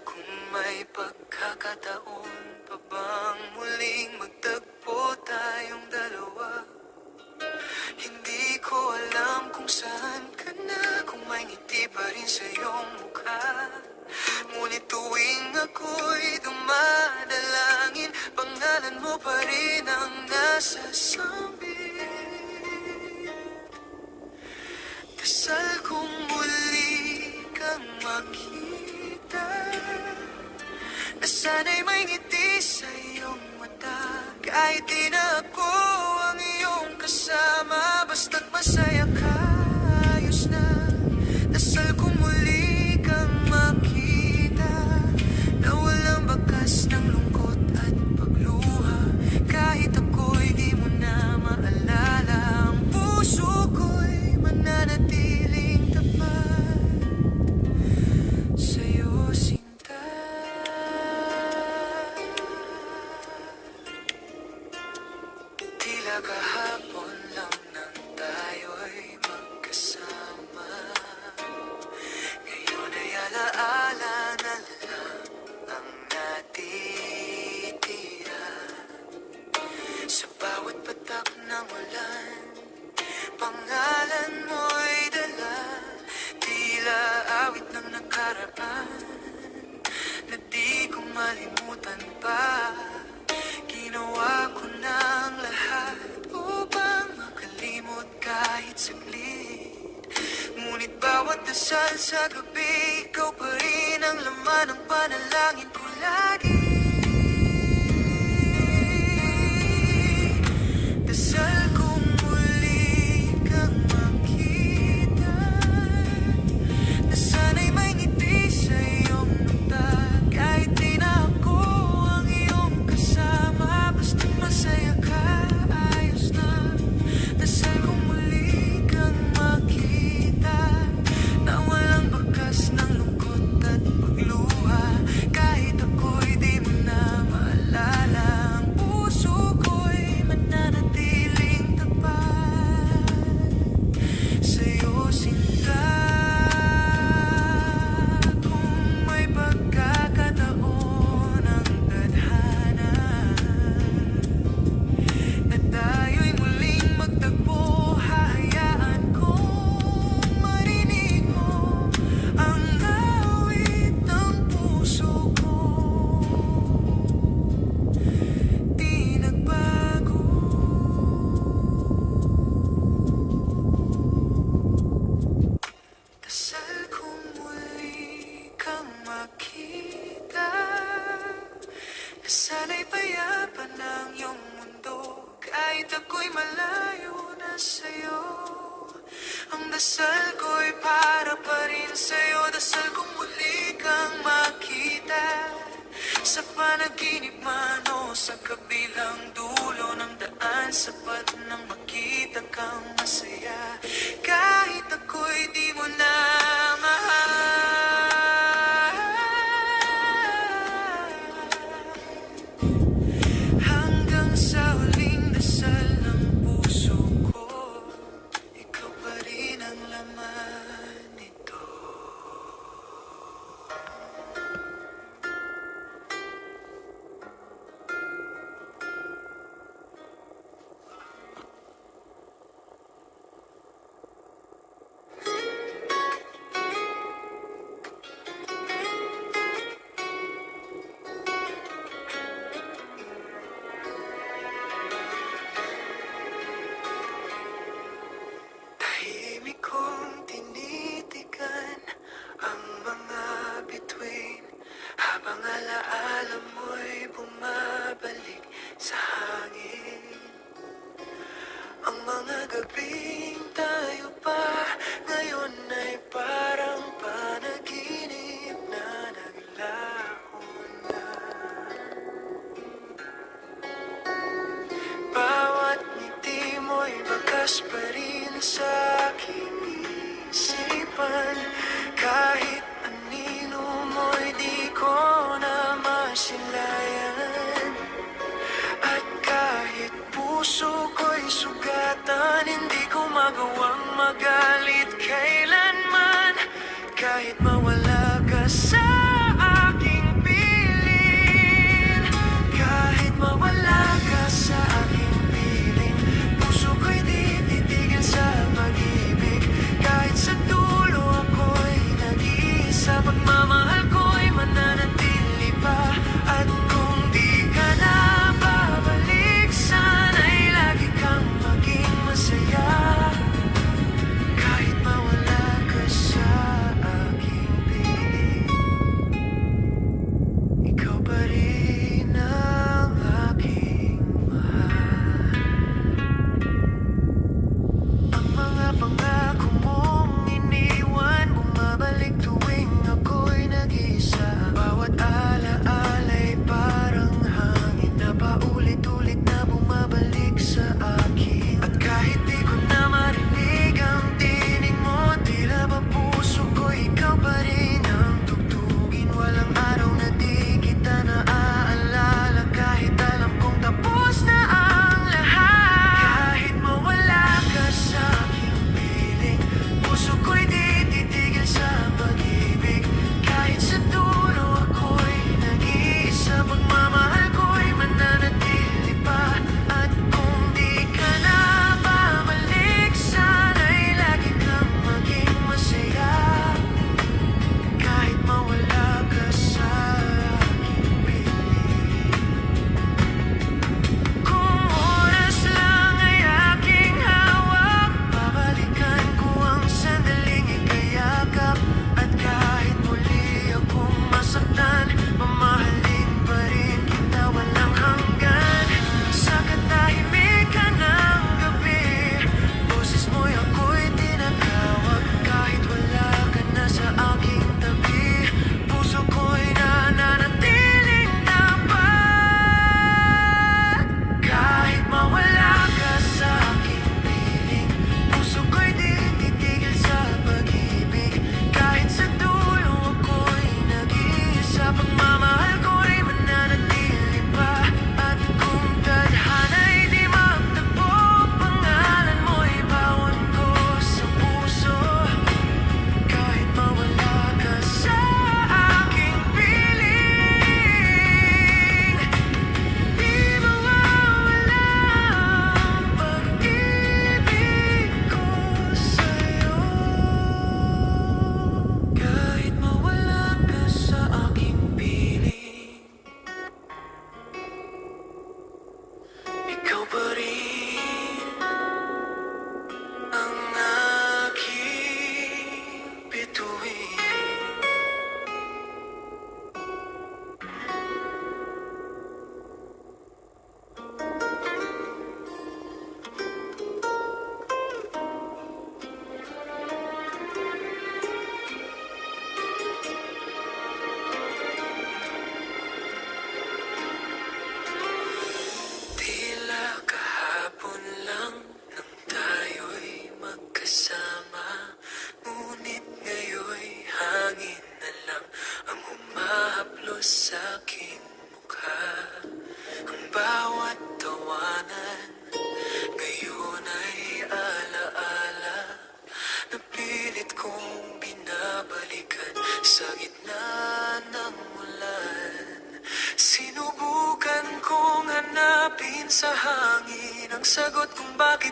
kung may pagkakataon pa bang muling magtagpo tayong dalawa. Hindi ko alam kung saan ka na, kung may ngiti pa rin sa iyong mukha. Ngunit tuwing ako'y dumadalangin, pangalan mo pa rin ang nasa sambit. Dasal kong muli kang makita, na sana'y may ngiti sa iyong mata. Kahit di na ako ang iyong kasama, basta't masaya ka, ayos na. Dasal ko muli kang makita, na walang bakas ng lungkot at pagluha. Kahit ako'y di mo na maalala, ang puso ko'y mananatiling tapat sa'yo, sinta. Tila kahapon ng ulan, pangalan mo'y dala, tila awit ng nakaraan, na di ko malimutan pa. Ginawa ko ng lahat upang makalimot kahit saglit. Ngunit bawat dasal sa gabi, ikaw pa rin ang laman ng panalangin ko lagi. Dasal kong muli kang makita, na sana'y may ngiti sa iyong mata. Kahit di na ako ang iyong kasama, basta masaya ka, ayos na. Dasal kong muli kang makita, na walang bakas ng lungkot at pagluha. Kahit ako'y di mo na maalala, ang puso ko'y mananatiling tapat sa'yo, sinta. Kung may pagkakataon ang tadhana na tayo'y muling magtagpo, hahayaan kong marinig mo ang awit ng puso ko. Di nagbago. Dasal kong muli kang makita, na sana'y payapan ng iyong mundo. Kahit ako'y malayo na sa'yo, ang dasal ko'y para pa rin sa'yo. Dasal kong muli kang makita, sa panaginip man o sa kabilang dulo ng daan. Sapat nang makita kang masaya, kahit ako'y di mo na mahal. Hanggang sa huling dasal ng puso ko, ikaw pa rin ang laman nito. Tahimik kong tinitigan ang mga bituin, habang alaala mo'y bumabalik sa hangin. Ang mga gabing tayo pa ngayon ay parang panaginip na naglaho na. Bawat ngiti mo'y bakas pa rin sa aking isipan. Kahit anino mo'y di ko na masilayan. At kahit puso ko'y sugatan, hindi ko magawang magalit kailanman. Kahit mawala ka sa aking piling, kahit mawala ka sa aking piling, puso ko'y di titigil sa pag-ibig. Kahit sa dulo ako'y nag-iisa, pagmamahal ko'y mananatili pa. At kung di ka na babalik, sana'y lagi kang maging masaya. Kahit mawala ka sa aking piling, ikaw pa rin ang aking mahal. Ang mga pangako mong iniwan, bumabalik tuwing ako'y nag-isa. Bawat alaala'y parang hangin na paulit-ulit na bumabalik sa akin. At kahit di ko na marinig ang tinig mo, tila ba puso ko ikaw pa rin ang tugtugin. Walang araw na di kita naaalala, kahit alam kong tapos na ang lahat. Kahit mawala ka sa aking piling,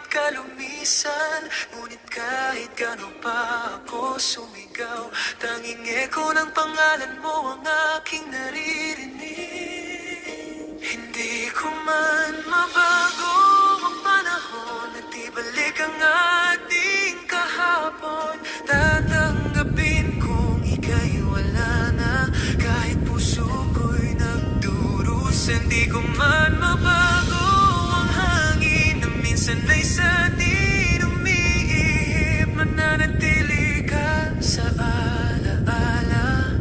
ka lumisan, ngunit kahit gano'n pa ako sumigaw, tanging eko ng pangalan mo ang aking naririnig. Hindi ko man mabago ang panahon at ibalik ang ating kahapon. Tatanggapin kung ika'y wala na, kahit puso ko'y nagdurusa. Hindi ko man mabago ang hangin na minsan ay sa atin umiihip. Mananatili ka sa alaala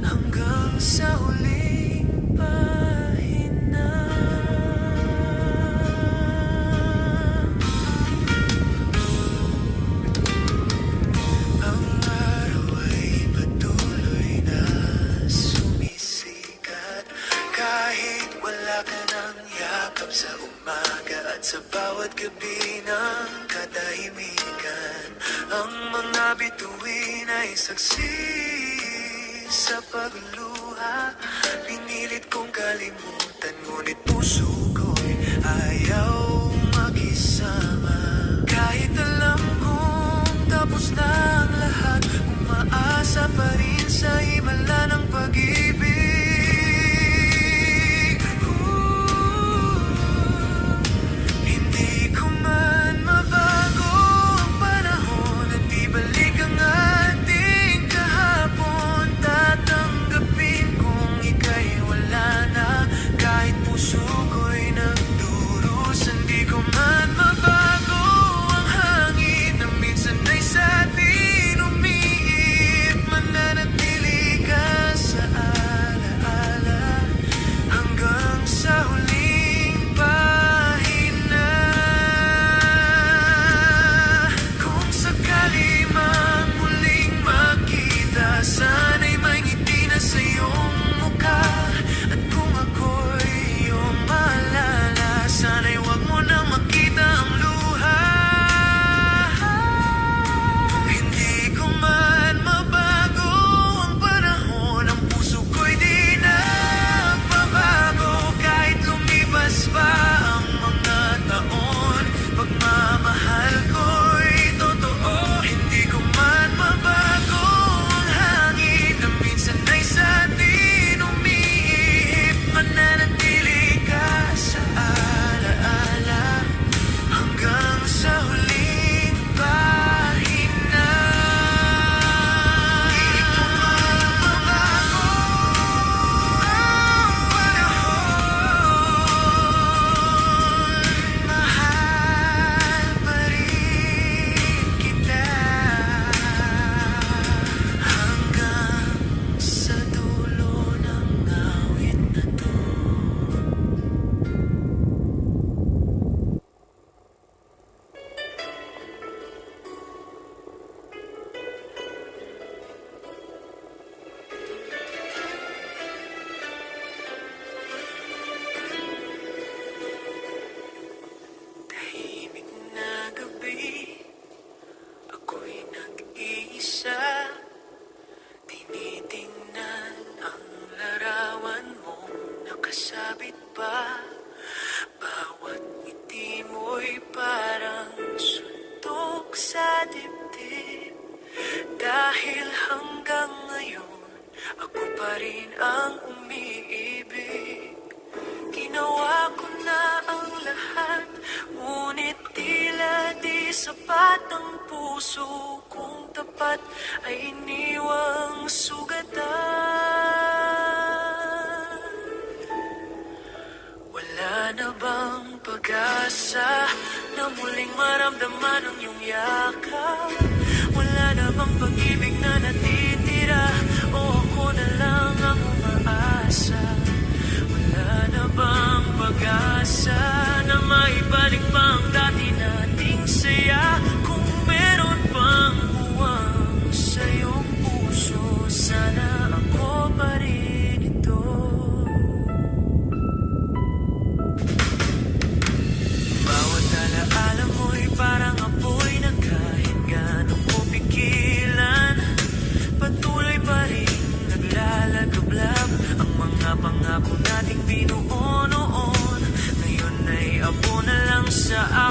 hanggang sa huling pahina. Ang araw ay patuloy na sumisikat, kahit wala ka ng yakap sa umaga at sa bawat gabi ng katahimikan. Ang mga bituin ay saksi sa pagluluha. Pinilit kong kalimutan, ngunit puso ko'y ayaw makisama. Kahit alam kong tapos na ang lahat, umaasa pa rin sa himala ng pag-ibig. Hindi ko man mabago ang panahon at ibalik ang ating kahapon. Tatanggapin kung ika'y wala na, kahit puso ko'y nagdurusa. Hindi ko man mabago ang hangin na minsan ay sa atin umiihip. Mananatili ka sa alaala hanggang sa huling pahina. Kung sakali mang muling makita, sana'y may ngiti na sa iyong mukha. At kung ako'y iyong maalala, sana'y wag mo na makita ang luha. Hindi ko man mabago ang panahon, ang puso ko'y di nagbabago. Kahit lumipas pa ang mga taon, pagmamahal ko'y totoo. Hindi ko man mabago ang hangin na minsan ay sa atin umiihip. Mananatili ka sa alaala hanggang sa huling pahina. Di ko man mabago ang panahon, mahal pa rin kita hanggang sa dulo ng awit na to. Tahimik na gabi, ako'y nag-iisa. Tinitingnan ang larawan mong nakasabit pa. Bawat ngiti mo'y parang suntok sa dibdib. Dahil hanggang ngayon, ako pa rin ang umiibig. Ginawa ko na ang lahat, ngunit tila di sapat. Ang puso kong tapat ay iniwang sugatan. Wala na bang pag-asa na muling maramdaman ang iyong yakap? Wala na bang pag-ibig na natitira, o ako na lang ang umaasa? Wala na bang pag-asa na maibalik pa ang dati nating saya? Kung meron pang buwang sa iyong puso, sana ako pa rin ito. Bawat alaala mo'y parang apoy na kahit gaano mo pigilan, patuloy pa rin naglalagablab. Ang mga pangako nating binuo noon, ngayon ay abo na lang sa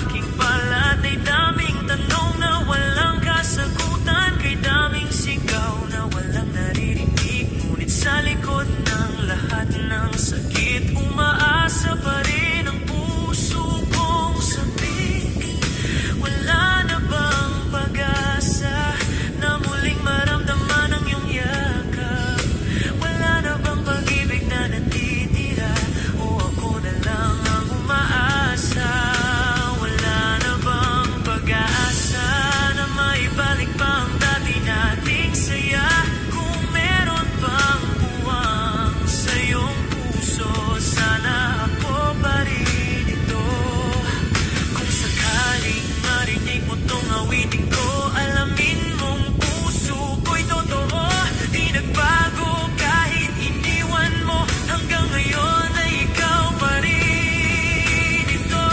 Tong awitin ko, alamin mong puso ko'y totoo. Di nagbago kahit iniwan mo, hanggang ngayon ay ikaw pa rin ito.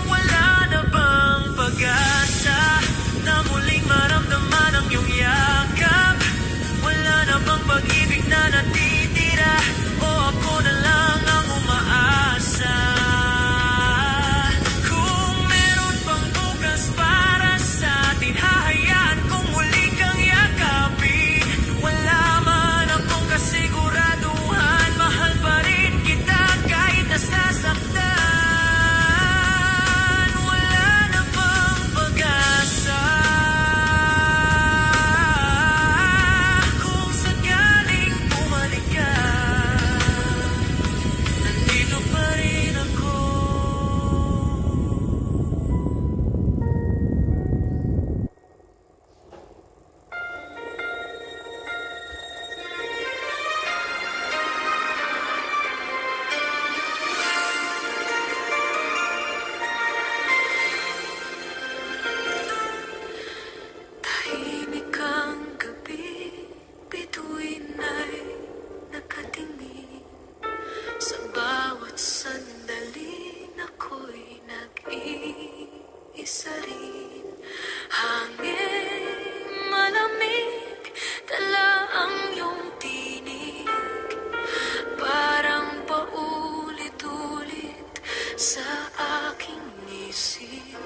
Wala na bang pag-asa na muling maramdaman ang iyong yakap? Wala na bang pag-ibig na natitira, o ako na lang ang umaasa? Kung meron pang bukas para sa atin, hahayaan kong muli kang yakapin. Wala man akong kasiguraduhan, mahal pa rin kita kahit nasasaktan. Wala na bang pag-asa? Kung sakaling bumalik ka, nandito pa rin ako. Tahimik ang gabi, bituin ay nakatingin. Sa bawat sandali ako'y nag-iisa rin. Hangin malamig, dala ang iyong tinig. Parang paulit-ulit sa aking isip.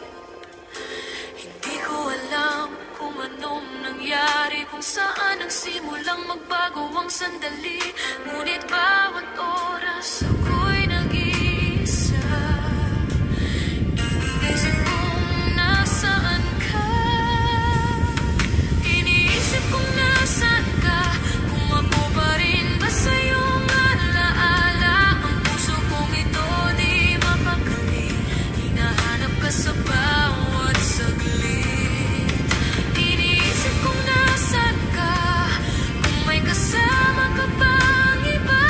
Hindi ko alam kung anong nangyari, kung saan nagsimulang magbago ang sandali. Ngunit bawat oras ako'y nag-iisa. Iniisip kung nasaan ka, iniisip kung nasaan ka, kung ako pa rin ba sa iyong alaala. Ang puso kong ito di mapakali, hinahanap ka sa bawat saglit. Iniisip kung nasaan ka, kung may kasama ka bang iba.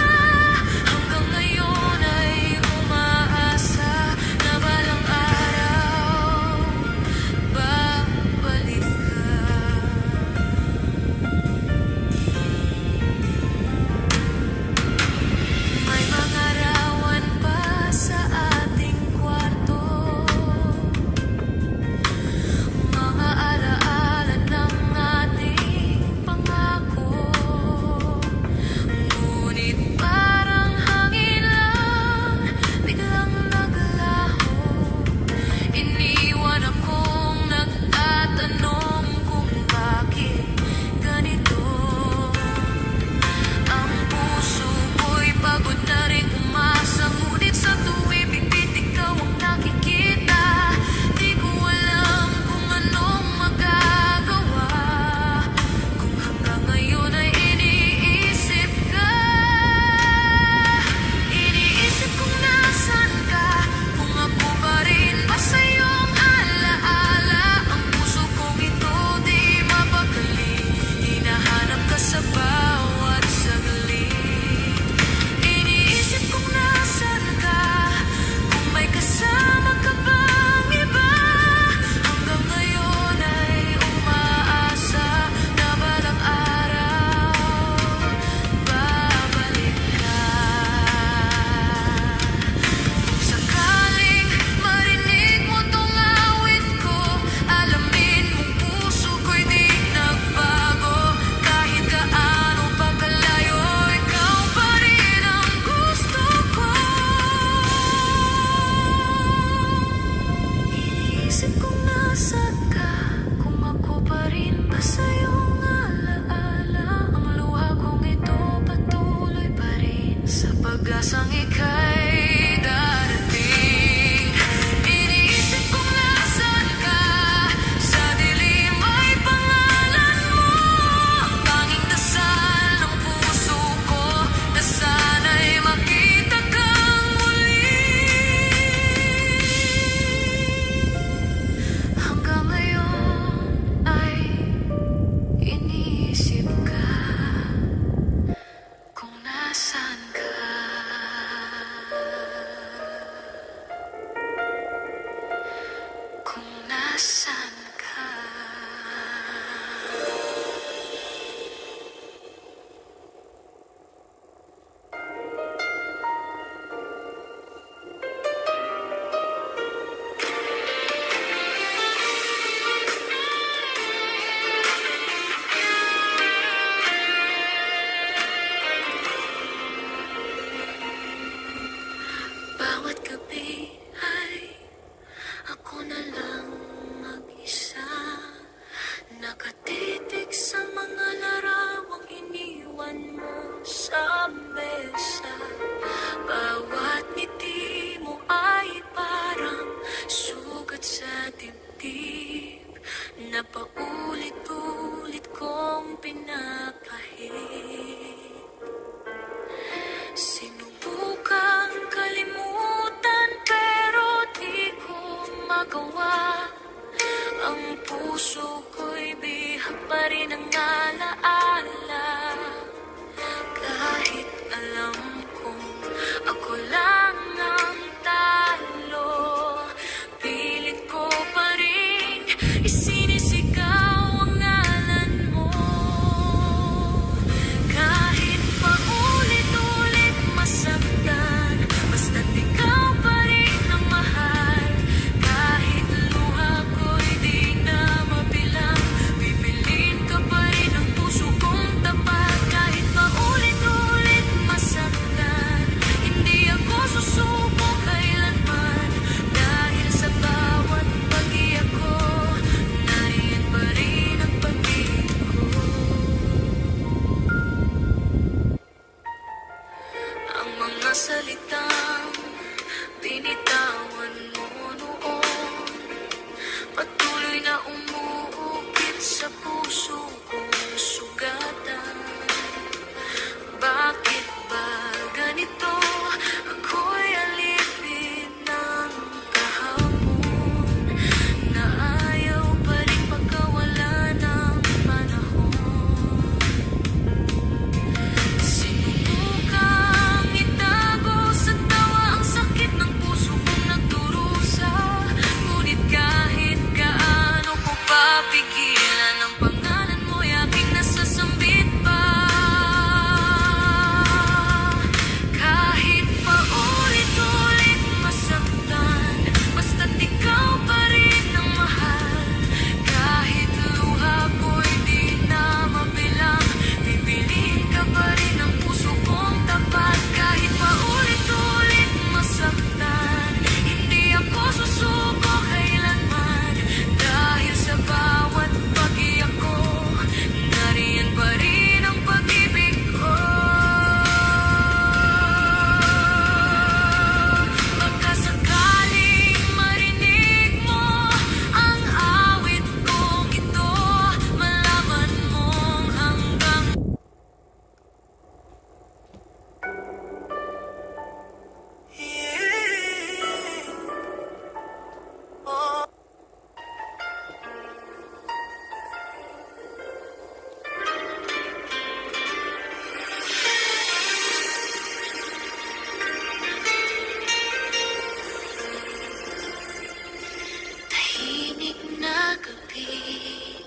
gabi,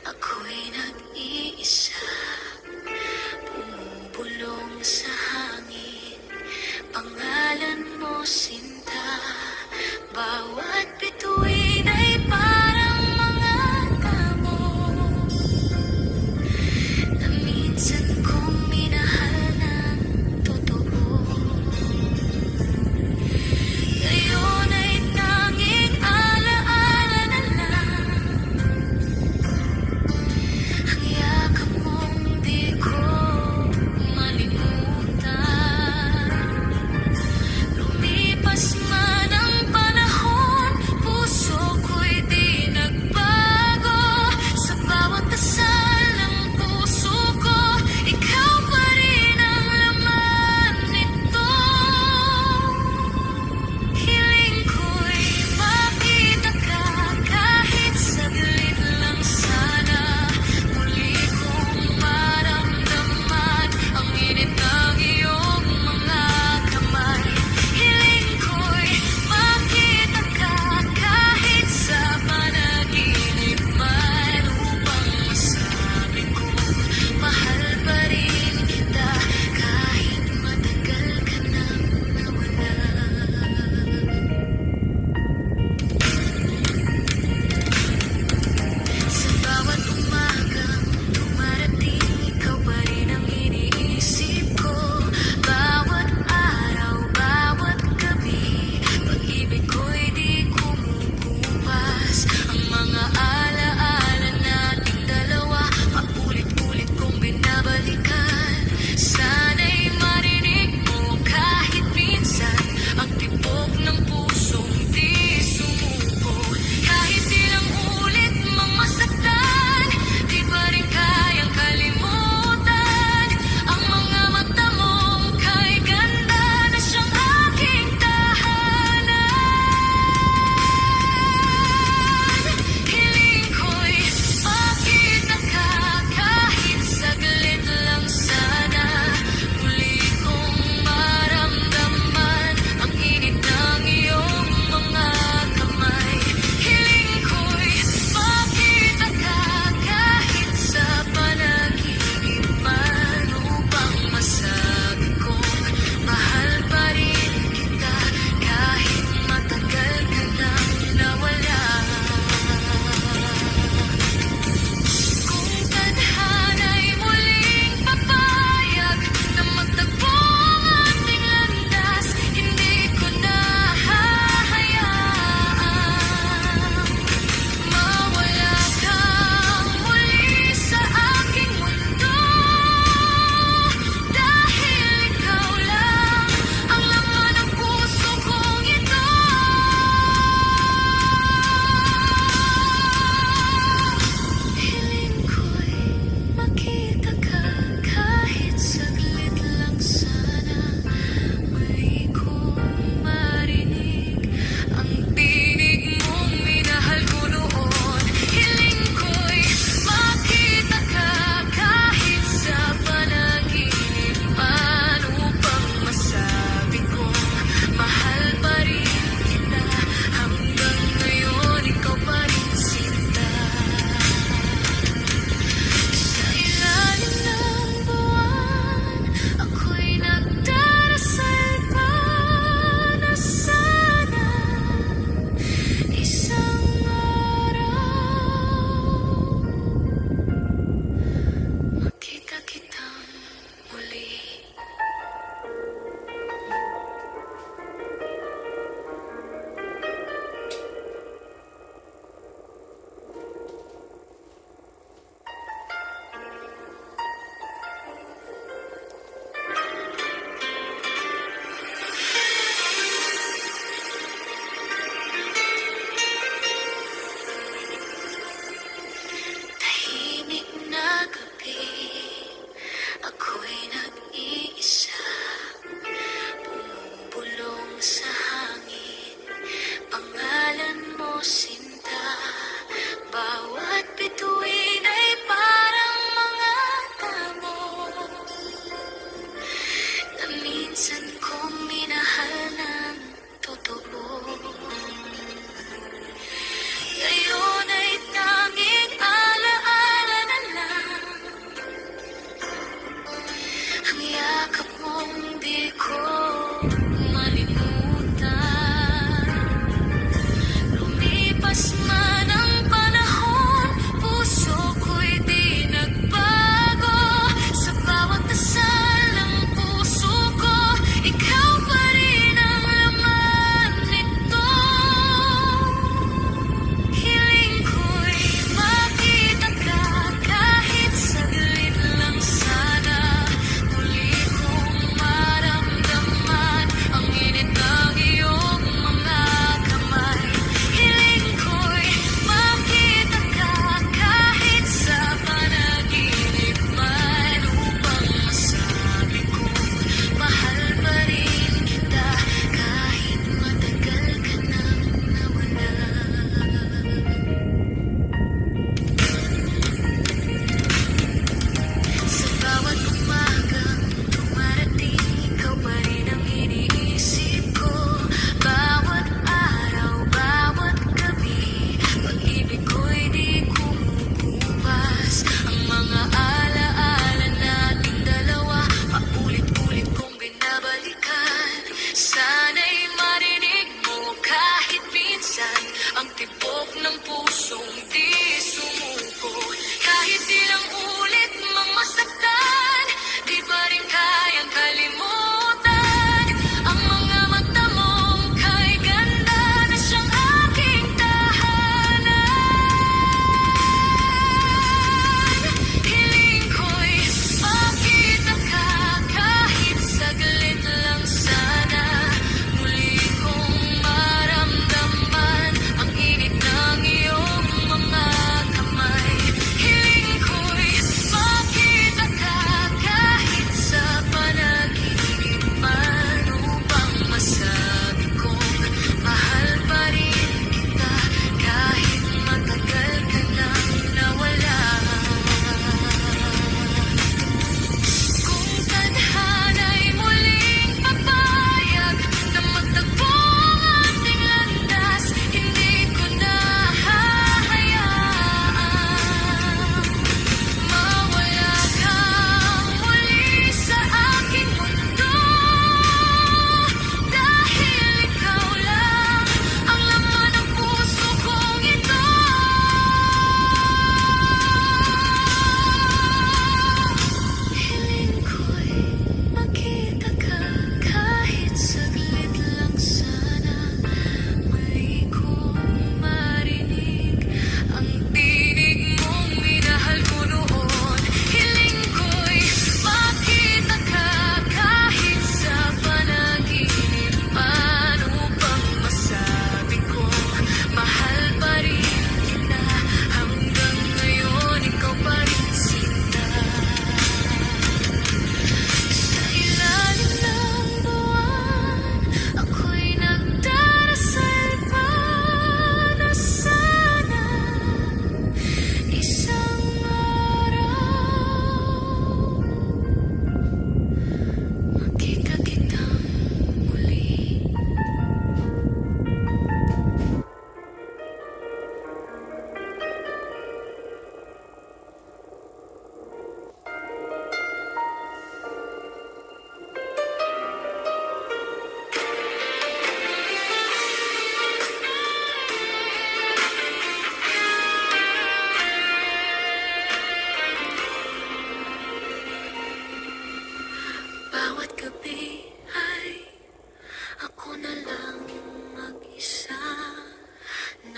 ako'y nag-iisa, bumubulong sa hangin, pangalan mo sinta, bawat bituin ay parang mga damo na minsan kong minahal ng totoo. Ngayon ay tanging alaala na lang ang yakap mong di ko malimutan. Lumipas man ang panahon,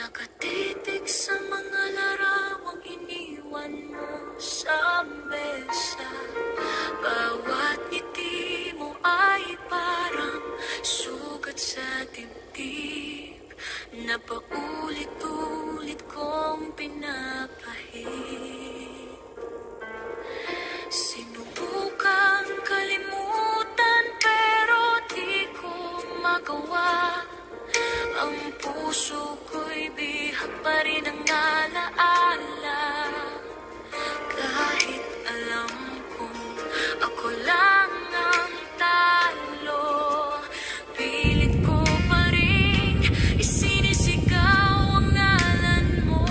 Nakatitig sa mga larawang iniwan mo sa mesa. Bawat ngiti mo ay parang sugat sa dibdib na paulit-ulit kong pinapahid. Sinubukan kalimutan pero di ko magawa. Ang puso ko'y bihag pa rin ang alaala. Kahit alam kong ako lang ang talo, pilit ko pa rin isinisigaw ang ngalan mo.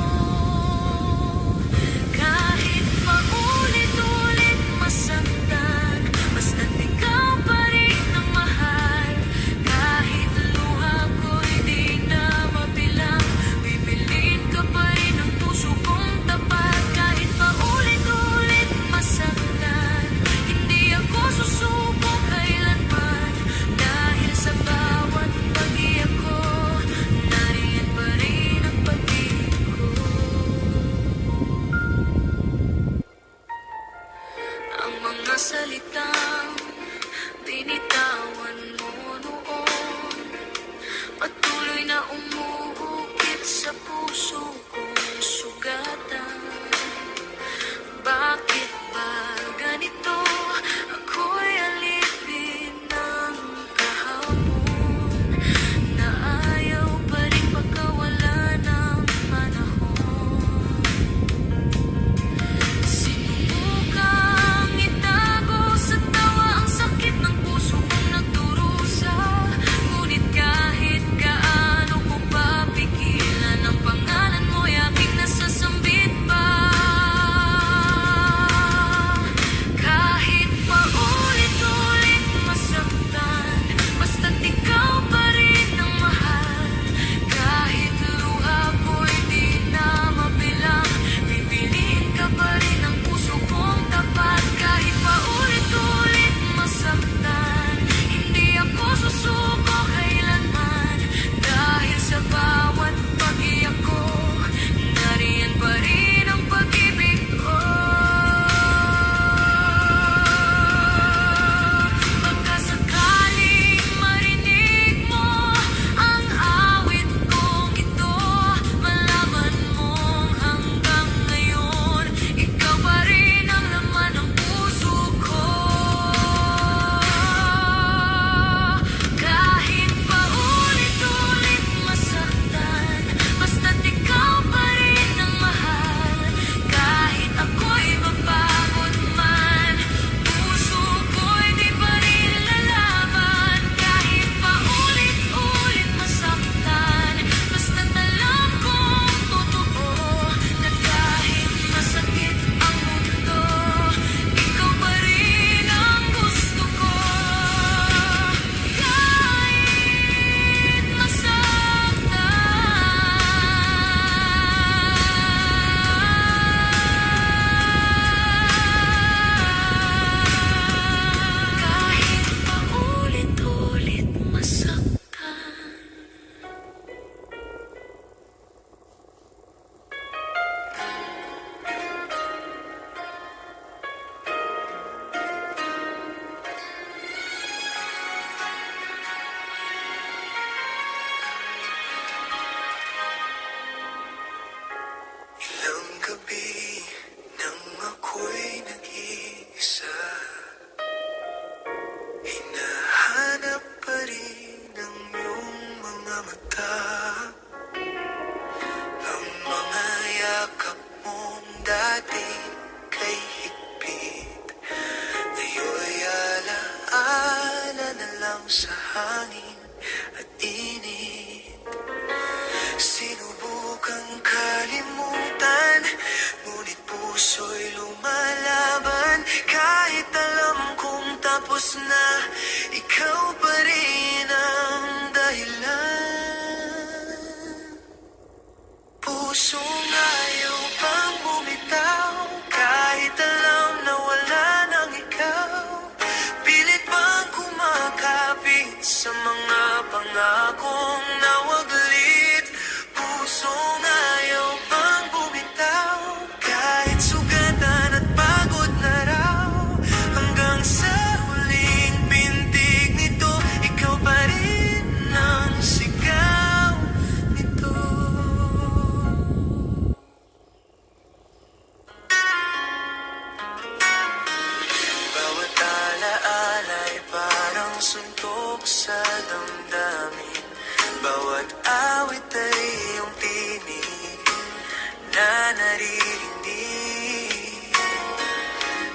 Kahit paulit-ulit masaktan, basta't ikaw pa rin ang mahal. Kahit luha ko'y di na mabilang, bibilin ka pa rin ang puso kong tapat. Kahit paulit-ulit masaktan, hindi ako susuko kailanman. Dahil sa bawat pag-iyak ko, nariyan pa rin ang pag-ibig ko. Ang mga salitang binitawan mo noon, patuloy na umuukit sa puso kong sugatan. Bakit ba ganito? Ako'y alipin ng kahapon, na ayaw pa rin pagkawala ng panahon. Sinubukang itago sa tawa ang sakit ng puso kong nagdurusa. Ngunit kahit gaano ko pa pigilan, ang pangalan mo'y aking nasasambit pa. Kahit paulit-ulit masaktan, basta't ikaw pa rin ang mahal. Kahit luha ko'y di na mabilang, bibilin ka pa rin ang puso kong tapat. Kahit paulit-ulit masaktan, hindi ako susuko kailanman. Dahil sa bawat pag-iyak ko, nariyan pa rin ang pag-ibig ko. Baka sakaling marinig mo ang awit kong ito, malaman mong hanggang ngayon, ikaw pa rin ang laman ng puso ko. Kahit paulit-ulit masaktan, basta't ikaw pa rin ang mahal. Kahit ako'y mapagod man, puso ko'y di pa rin lalaban. Kahit paulit-ulit masaktan, basta't alam kong totoo, na kahit masakit ang mundo, ikaw pa rin ang gusto ko. Kahit masaktan, kahit paulit-ulit masaktan. Ilang gabi nang ako'y nag-iisa, hinahanap pa rin ang iyong mga mata. Ang mga yakap mong dati kay higpit, ngayon'y alaala na lang sa hangin at init. Sinubukan kalimutan, ngunit puso'y lumalaban. Kahit alam kong tapos na, ikaw pa rin ang dahilan. Pusong ayaw pang bumitaw, kahit alam na wala nang ikaw. Pilit bang kumakapit sa mga pangakong nawaglit? bawat ay iyong tinig na naririnig.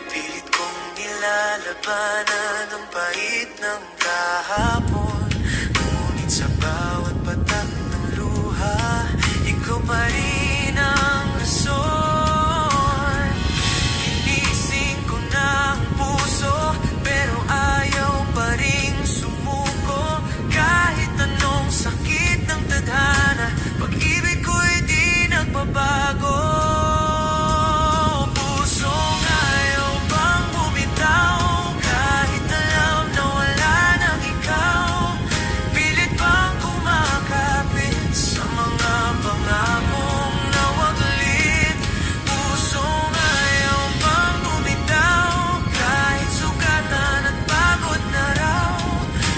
Pilit kong nilalabanan ang bait ng kahapon, ngunit sa bawat patak ng luha, ikaw pa rin ang rason. Ginising ko na ang puso, pero ayaw pa rin sumuko. Kahit anong sakit ng tadhana, pag-ibig ko'y di nagbabago. Pusong ayaw bang bumitaw, kahit alam na wala nang ikaw. Pilit bang kumakapit sa mga pangakong nawaglit. Pusong ayaw bang bumitaw, kahit sugatan at pagod na raw.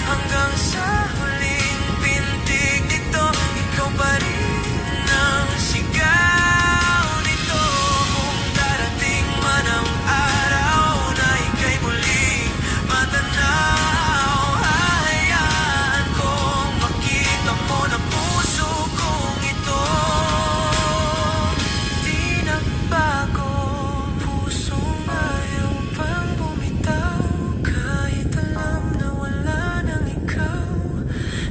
Hanggang sa huling pintig nito, ikaw pa rin ang sigaw nito. Kung darating man ang araw na ika'y muling matanaw, hahayaan kong makita mo na puso kong ito di nagbago. Pusong ayaw pang bumitaw, kahit alam na wala nang ikaw.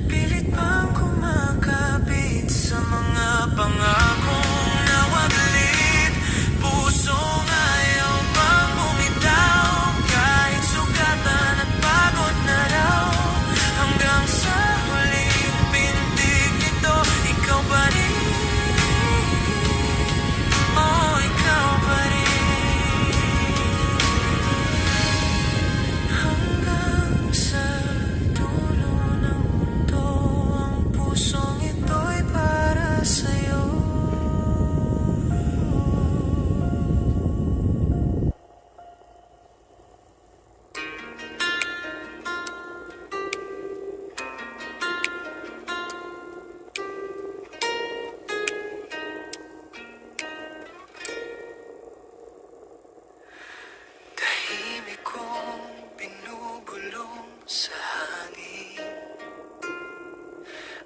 Pilit pang kumakapit sa mga pangakong nawaglit. Pusong ayaw pang bumitaw, kahit sugatan at pagod na raw. Hanggang sa huling pintig nito, ikaw pa rin. Oh, ikaw pa rin. Hanggang sa dulo ng mundo, ang pusong ito'y para sa'yo. Tahimik kong binubulong sa hangin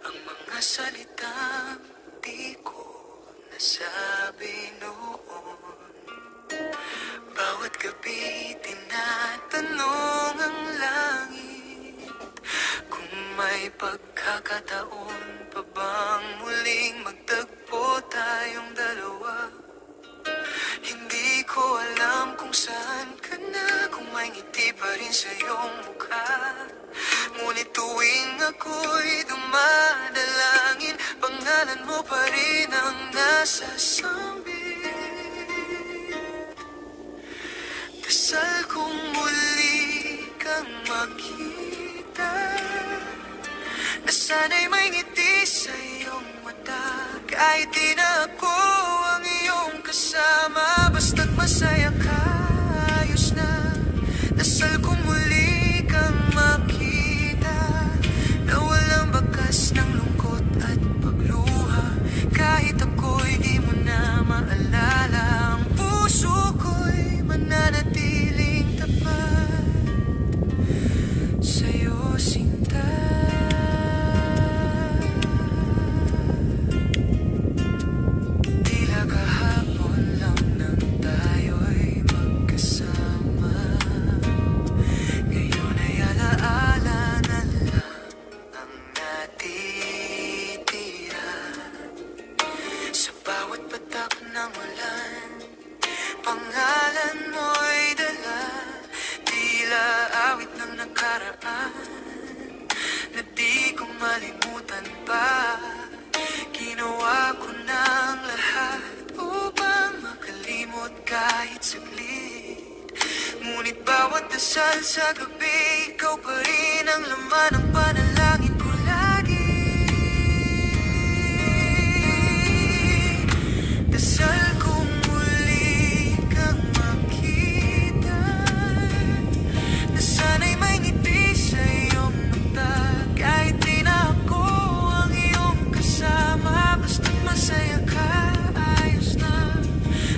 ang mga salitang di ko nasabi noon. Bawat gabi tinatanong ang langit kung may pagkakataon pa bang muling magtagpo tayong dalawa. Hindi ko alam kung saan ka na, kung may ngiti pa rin sa iyong mukha. Ngunit tuwing ako'y dumadalangin, pangalan mo pa rin ang nasa sambit. Dasal kong muli kang makita, na sana'y may ngiti sa iyong mata. Kahit di na ako ang iyong kasama, basta't masaya ka, ayos na. Dasal kong muli kang makita, na walang bakas ng lungkot at pagluha. Kahit ako'y di mo na maalala, ang puso ko'y mananatiling tapat sa'yo, sinta. Tila kahapon lang nang tayo'y magkasama, ngayon ay alaala na lang ang natitira. Sa bawat patak ng ulan, pangalan mo'y dala. Tila awit ng nakaraan na di ko malimutan pa. Ginawa ko ng lahat upang makalimot kahit saglit. Ngunit bawat dasal sa gabi, ikaw pa rin ang laman ng panalangin ko lagi. Dasal kong muli kang makita, na sana'y may ngiti sa iyong mata. Kahit di na ako ang iyong kasama, basta't masaya ka, ayos na.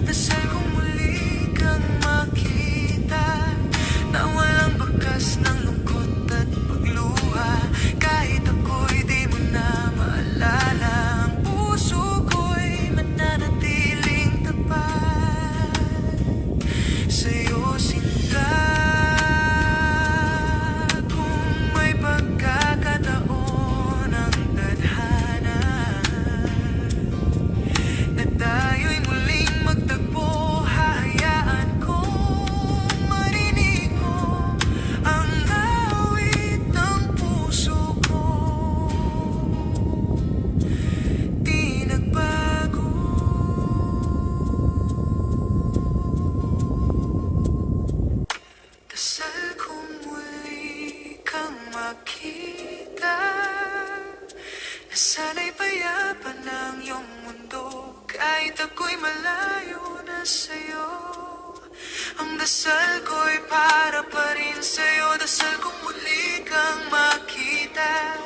Dasal kong muli kang makita, na walang bakas ng lungkot at pagluha. payapa ng iyong mundo kahit ako'y malayo na sa'yo. Ang dasal ko'y para pa rin sa'yo, dasal kong muli kang makita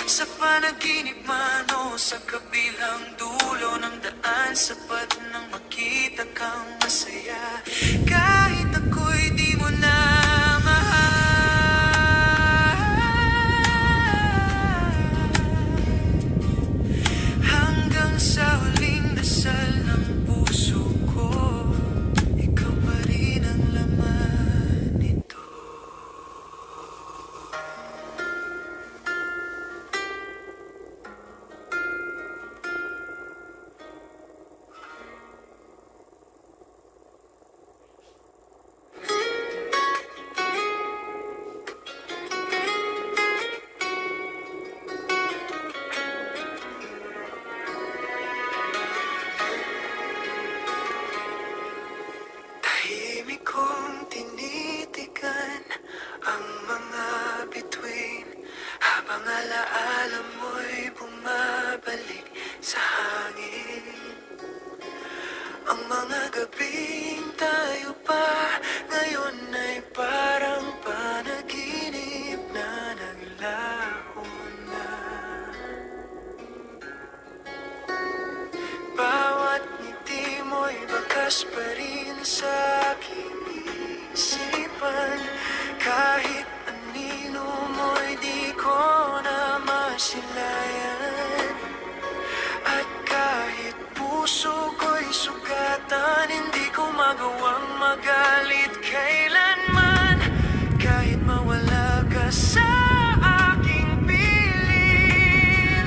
sa panaginip man o sa kabilang dulo ng daan, sapat nang makita kang masaya kahit ako'y di mo na hanggang sa huling dasal ng puso ko, ikaw pa rin ang laman nito. Tahimik kong tinitigan ang mga bituin habang alaala mo'y bumabalik sa hangin. Ang mga gabing tayo pa ngayon ay parang panaginip na naglaho na. Bawat ngiti mo'y bakas pa rin sa aking isipan, kahit anino mo'y di ko na masilayan. At kahit puso ko'y sugatan, hindi ko magawang magalit kailanman. Kahit mawala ka sa aking piling,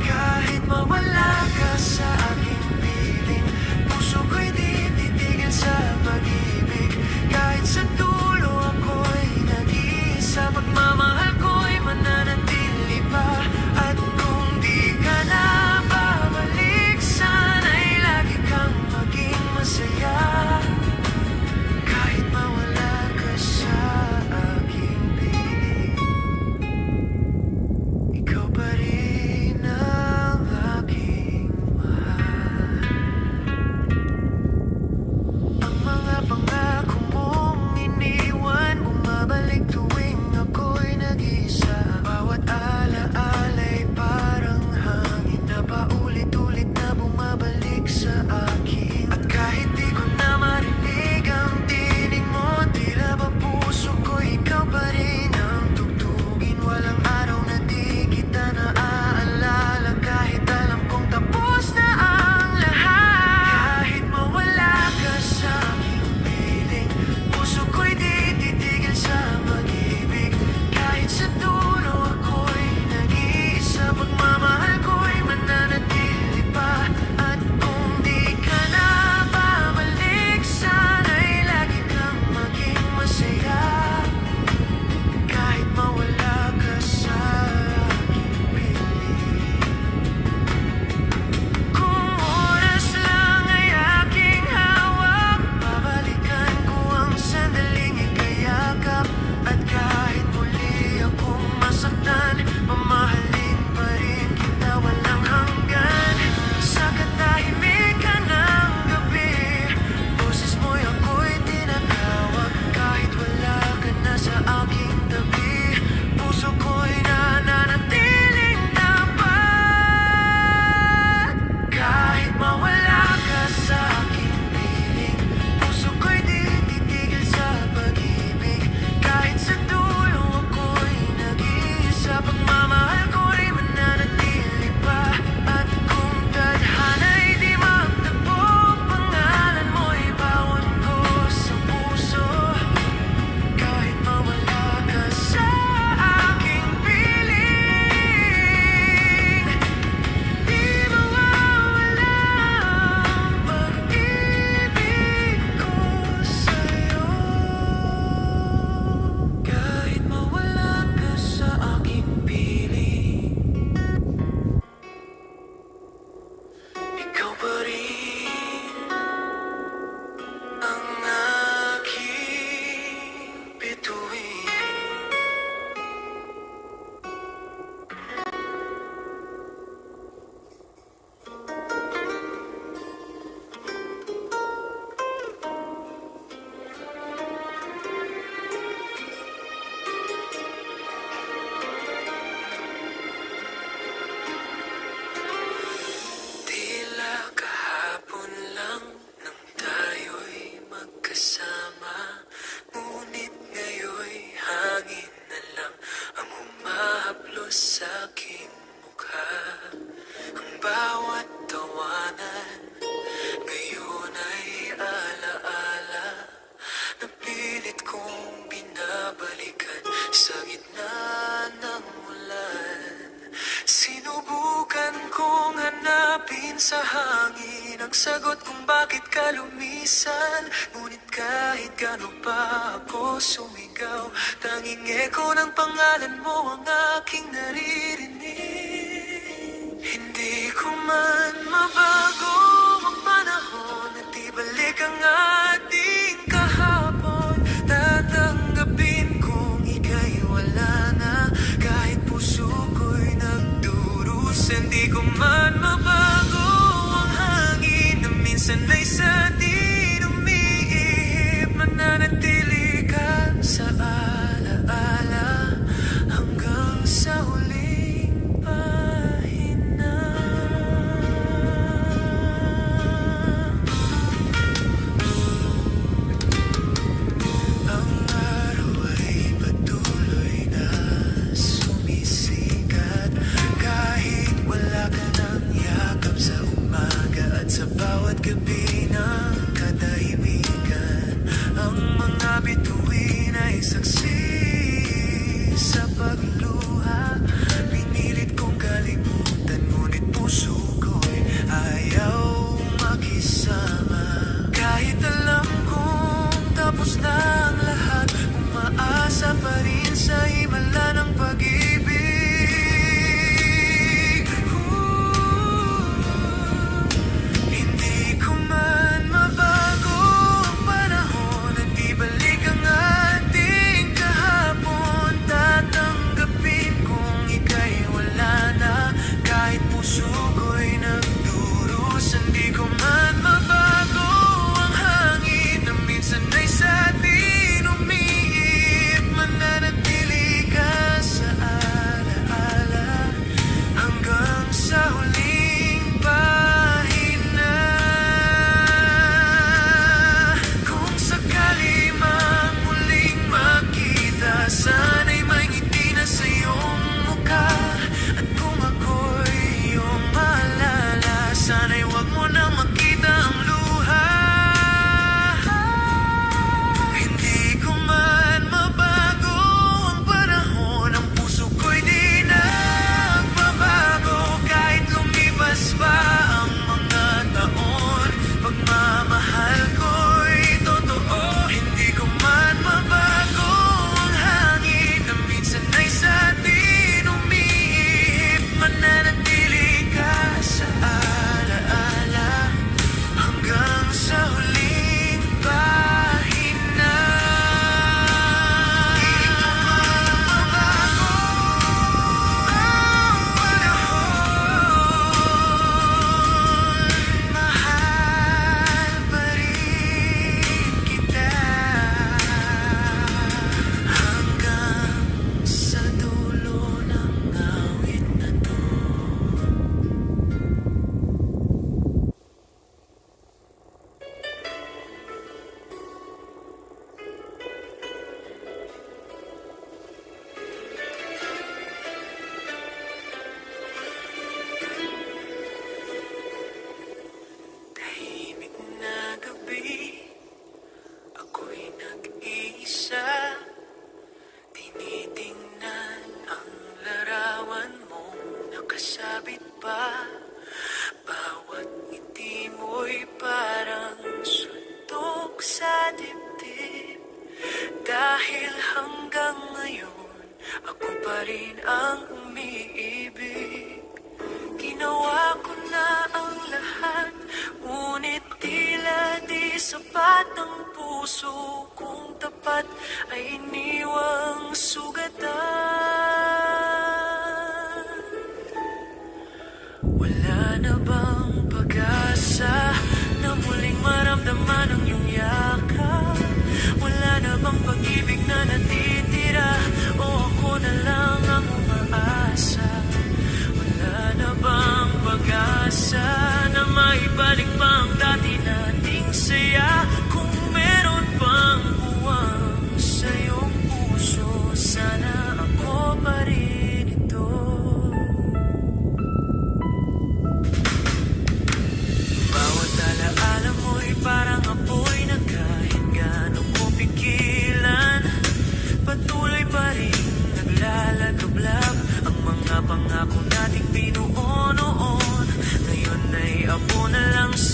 kahit mawala ka sa aking piling, puso ko'y di titigil sa pag-ibig. Kahit sa dulo ako'y nag-iisa, pagmamahal ko'y mananatili pa. At kung bawat tawanan ngayon ay alaala na pilit kong binabalikan sa gitna ng ulan. Sinubukan kong hanapin sa hangin ang sagot kung bakit ka lumisan. Ngunit kahit gaano pa ako sumigaw, tanging eko ng pangalan mo ang aking naririnig. Hindi ko man mabago ang panahon at ibalik ang ating kahapon. Tatanggapin kong ika'y wala na kahit puso ko'y nagdurusa. Hindi ko man mabago ang hangin na minsan ay sa atin umiihip. Mananatili ka sa alaala hanggang sa huling pahina. Ang araw ay patuloy na sumisikat kahit wala ka ng yakap sa umaga at sa bawat gabi ng katahimikan. Ang mga bituin ay saksi sa pagluha. Pinilit kong kalimutan ngunit puso ko'y ayaw makisama. Kahit alam kong tapos na ang lahat, umaasa pa rin sa himala ng pag-ibig. Hindi ko man mabago ang panahon at ibalik ang ating kahapon. Tatanggapin kong ika'y wala na kahit puso ko'y nagdurusa. Hindi ko man mabago ang hangin na minsan ay sa atin umiihip. Mananatili ka sa alaala hanggang sa huling pahina. Kung sakali mang muling makita, sana'y may ngiti na sa iyong mukha. At kung ako'y iyong maalala, sana'y wag mo na makita ang luha. Hindi ko man mabago ang panahon, ang puso ko'y di nagbabago. Kahit lumipas pa ang mga taon, pagmamahal ko'y totoo. Hindi ko man mabago ang hangin na minsan ay sa atin umiihip. Mananatili ka sa alaala hanggang sa huling pahina. Hindi ko man mabago ang panahon, mahal pa rin kita hanggang sa dulo ng awit na to. Tahimik na gabi, ako'y nag-iisa. Tinitingnan ang larawan mong nakasabit pa. Bawat ngiti mo'y parang suntok sa dibdib. Dahil hanggang ngayon, ako pa rin ang umiibig. Ginawa ko na ang lahat, ngunit tila di sapat. Ang puso kong tapat ay iniwang sugatan. Wala na bang pag-asa na muling maramdaman ang iyong yakap? Wala na bang pag-ibig na natitira o ako na lang ang umaasa? Wala na bang pag-asa na maibalik pa ang dati nating saya? Kung meron pang buwang sa iyong puso, sana ako pa rin ito.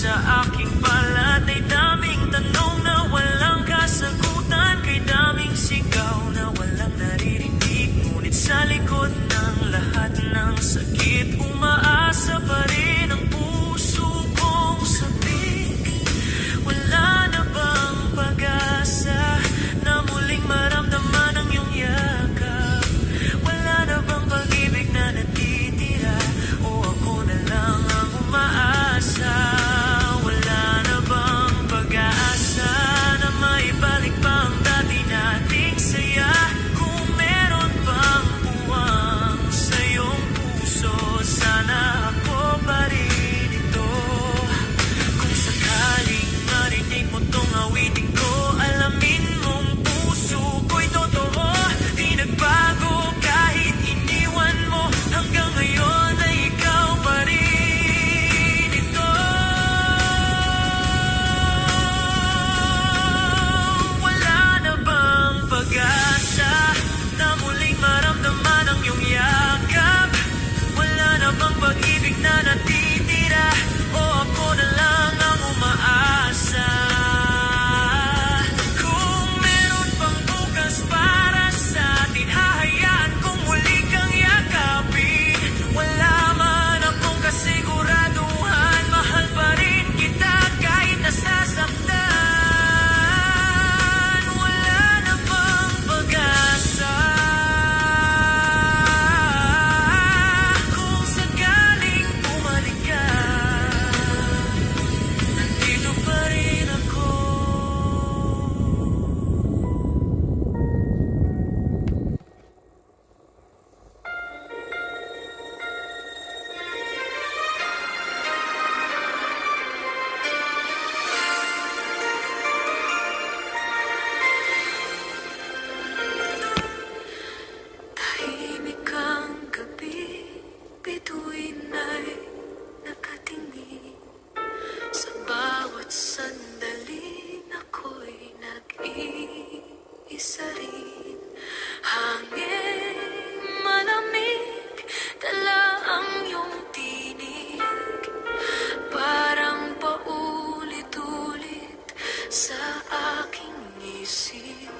sa aking balat ay daming tanong na walang kasagutan, kay daming sigaw na walang naririnig. Ngunit sa likod ng lahat ng sakit, umaasa pa rin ang puso kong sabik. Wala na bang pag-asa na muling maramdaman ang iyong yakap? Wala na bang pag-ibig na natitira, o ako na lang ang umaasa? Wala na bang pag-asa na maibalik pa ang dati nating saya? Kung meron pang puwang sa iyong puso, sana ako pa rin ito. Kung sakaling marinig mo tong awitin ko, alamin mong puso ko'y totoo. Di nagbago kahit iniwan mo, hanggang ngayon ay ikaw pa rin ito. Wala na bang pag-asa na muling maramdaman ang iyong yakap? Wala na bang pag-ibig na natitira, o ako na lang ang umaasa? Kung meron pang bukas para sa atin, hahayaan kong muli kang yakapin. Wala man akong kasiguraduhan, mahal pa rin kita kahit nasasaktan. Wala na bang pag-asa? Kung sakaling bumalik ka, nandito pa rin ako. Tahimik ang gabi, bituin ay nakatingin. Sa bawat sandali ako'y nag-iisa rin. Hangin malamig, dala ang iyong tinig, parang paulit-ulit sa aking isip.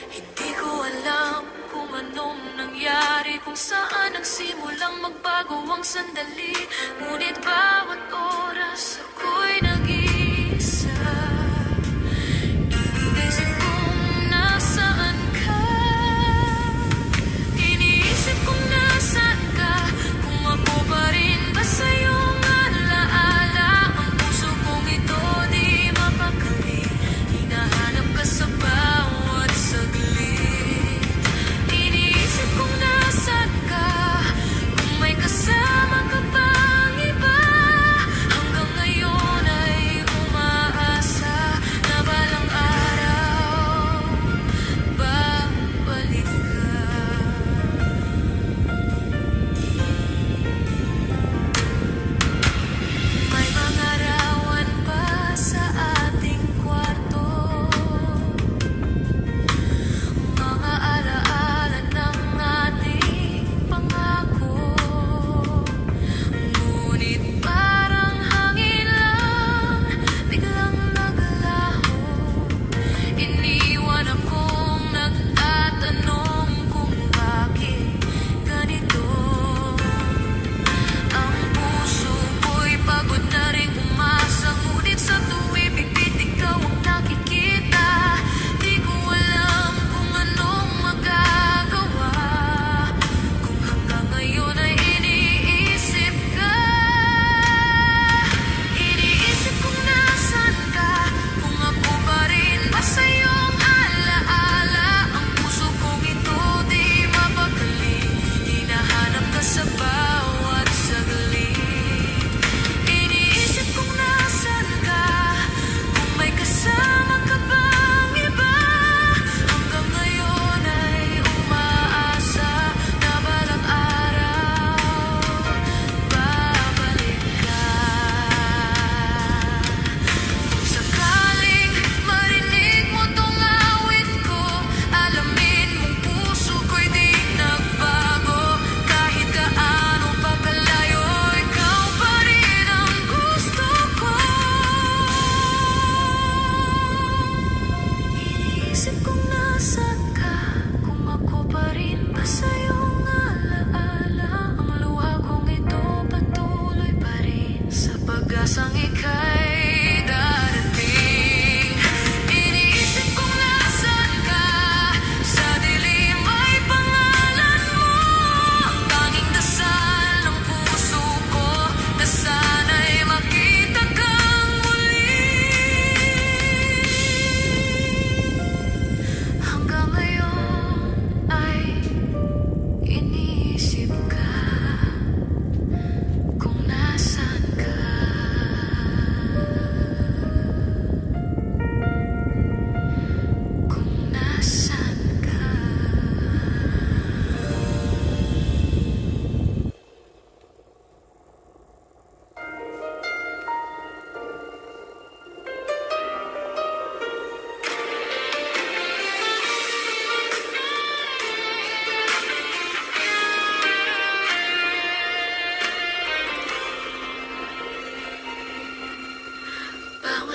Hindi ko alam kung anong nangyari, kung saan nagsimulang magbago ang sandali. Ngunit bawat oras ako'y nag-iisa. Iniisip kung nasaan ka, iniisip kung nasaan ka, kung ako pa rin ba sa iyong alaala. Ang puso kong ito di mapakali, hinahanap ka sa bawat saglit. Iniisip kung nasaan ka, kung may kasama ka bang iba.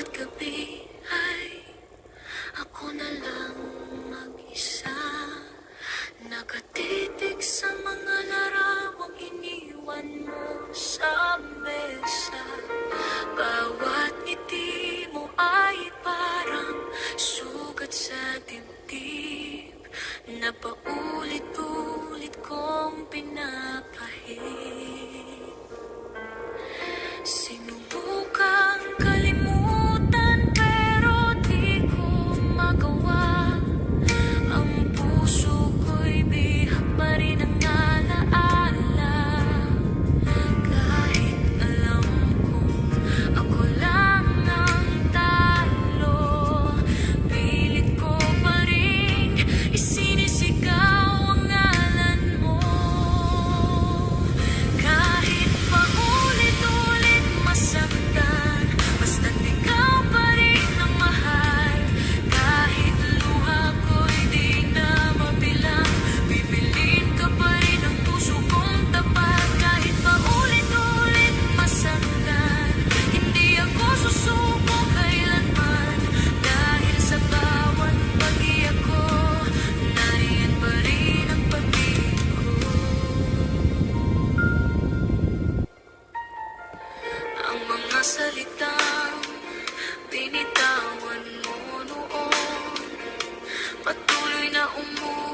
bawat gabi ay ako na lang mag-isa, nakatitig sa mga larawang iniwan mo sa mesa. Bawat ngiti mo ay parang sugat sa dibdib na paulit-ulit kong pinapahid. Sinubukang kalimutan pero di ko magawa. Ang puso ko'y bihag pa rin ang alaala. Kahit alam kong ako lang ang talo, pilit ko pa rin isinisigaw ang ngalan mo. Kahit paulit-ulit masaktan, basta't ikaw pa rin ang mahal. Kahit luha ko'y di na mabilang, bibilin ka pa rin ang puso kong tapat. Kahit paulit-ulit masaktan, hindi ako susuko kailanman. Dahil sa bawat pag-iyak ko, nariyan pa rin ang pag-ibig ko. Ang mga salitang binitawan mo noon, patuloy na umuwi